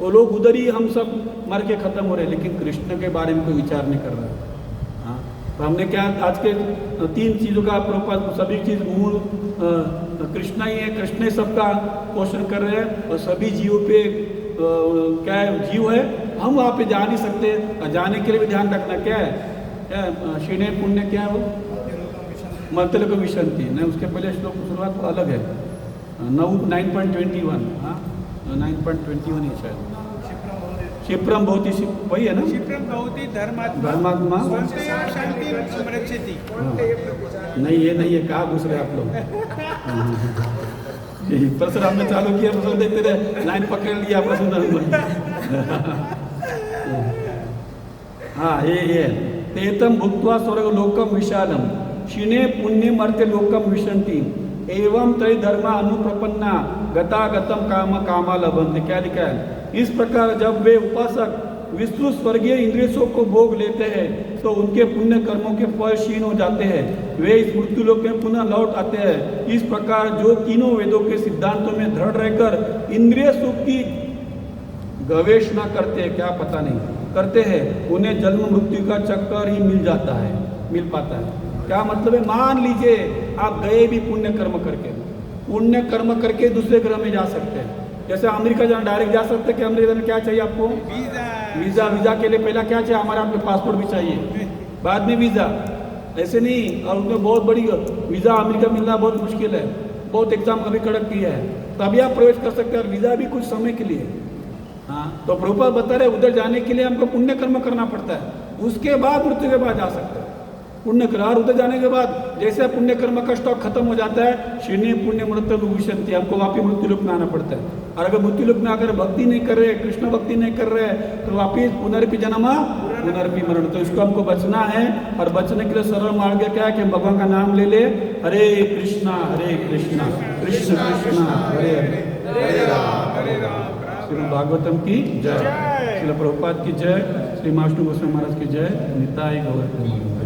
वो लोग उधर ही हम सब मर के खत्म हो रहे हैं, लेकिन कृष्ण के बारे में कोई विचार नहीं कर रहा है। हाँ, तो हमने क्या आज के 3 चीज़ों का प्रभुपाद, सभी चीज़ मूल कृष्ण ही है, कृष्ण ही सबका पोषण कर रहे हैं, और सभी जीवों पे क्या जीव है, हम वहाँ पे जा नहीं सकते। जाने के लिए भी ध्यान रखना क्या है, क्या क्षीणे पुण्य क्या है, वो मतल को विशंति नहीं, उसके पहले श्लोक की शुरुआत तो अलग है, 9.21। हाँ, 9.21 है शायद। क्षिप्रम भवति, वही है ना, क्षिप्रम भवति धर्मात्मा शांति रक्षति। नहीं ये नहीं है, कहाँ घुस रहे आप लोग। प्रश्न हमने चालू किया, प्रश्न देखते रहे, लाइन पकड़ लिया प्रश्न। हाँ, ये तेतम भुक्त्वा स्वर्ग लोकम विशालम क्षीणे पुण्यम अर्थे लोकम विशंति एवं त्रय धर्मा अनुप्रपन्ना गतागतम कामा लभन्ते। क्या लिखा है? इस प्रकार जब वे उपासक विस्तृत स्वर्गीय इंद्रियों को भोग लेते हैं तो उनके पुण्य कर्मों के फल क्षीण हो जाते हैं, वे इस मृत्यु लोक में पुनः लौट आते हैं। इस प्रकार जो तीनों वेदों के सिद्धांतों में दृढ़ रहकर इंद्रिय सुख की गवेषणा करते हैं, क्या पता नहीं करते हैं, उन्हें जन्म मृत्यु का चक्कर ही मिल पाता है। क्या मतलब है? मान लीजिए आप गए भी पुण्य कर्म करके दूसरे ग्रह में जा सकते हैं। जैसे अमेरिका जाना डायरेक्ट जा सकते हैं कि अमेरिका में क्या चाहिए आपको? वीज़ा के लिए पहला क्या चाहिए? हमारा आपके पासपोर्ट भी चाहिए, बाद में वीज़ा। ऐसे नहीं, और उसमें बहुत बड़ी वीज़ा अमेरिका मिलना बहुत मुश्किल है। बहुत एग्जाम अभी कड़क किया है, तो अभी आप प्रवेश कर सकते हैं और वीज़ा भी कुछ समय के लिए। हाँ, तो प्रभुपाद बता रहे उधर जाने के लिए हमको पुण्य कर्म करना पड़ता है, उसके बाद मृत्यु के बाद जा सकते हैं पुण्य कर्म। और उधर जाने के बाद जैसे पुण्य कर्म का स्टॉक खत्म हो जाता है, शून्य पुण्य मृत्यु विशंति, हमको वापिस मृत्यु लोक में आना पड़ता है। और अगर मृत्यु लोक में आकर भक्ति नहीं कर रहे, कृष्ण भक्ति नहीं कर रहे, तो वापिस पुनर्पि जन्म पुनर्पि मरण। तो इसको हमको बचना है, और बचने के लिए सरल मार्ग क्या है कि हम भगवान का नाम ले ले, हरे कृष्णा कृष्ण कृष्ण हरे हरे, हरे राम श्रीमद् भागवतम की जय, श्रील प्रभुपाद की जय, श्री मास्टर गोस्वामी महाराज की जय, निताई गौर।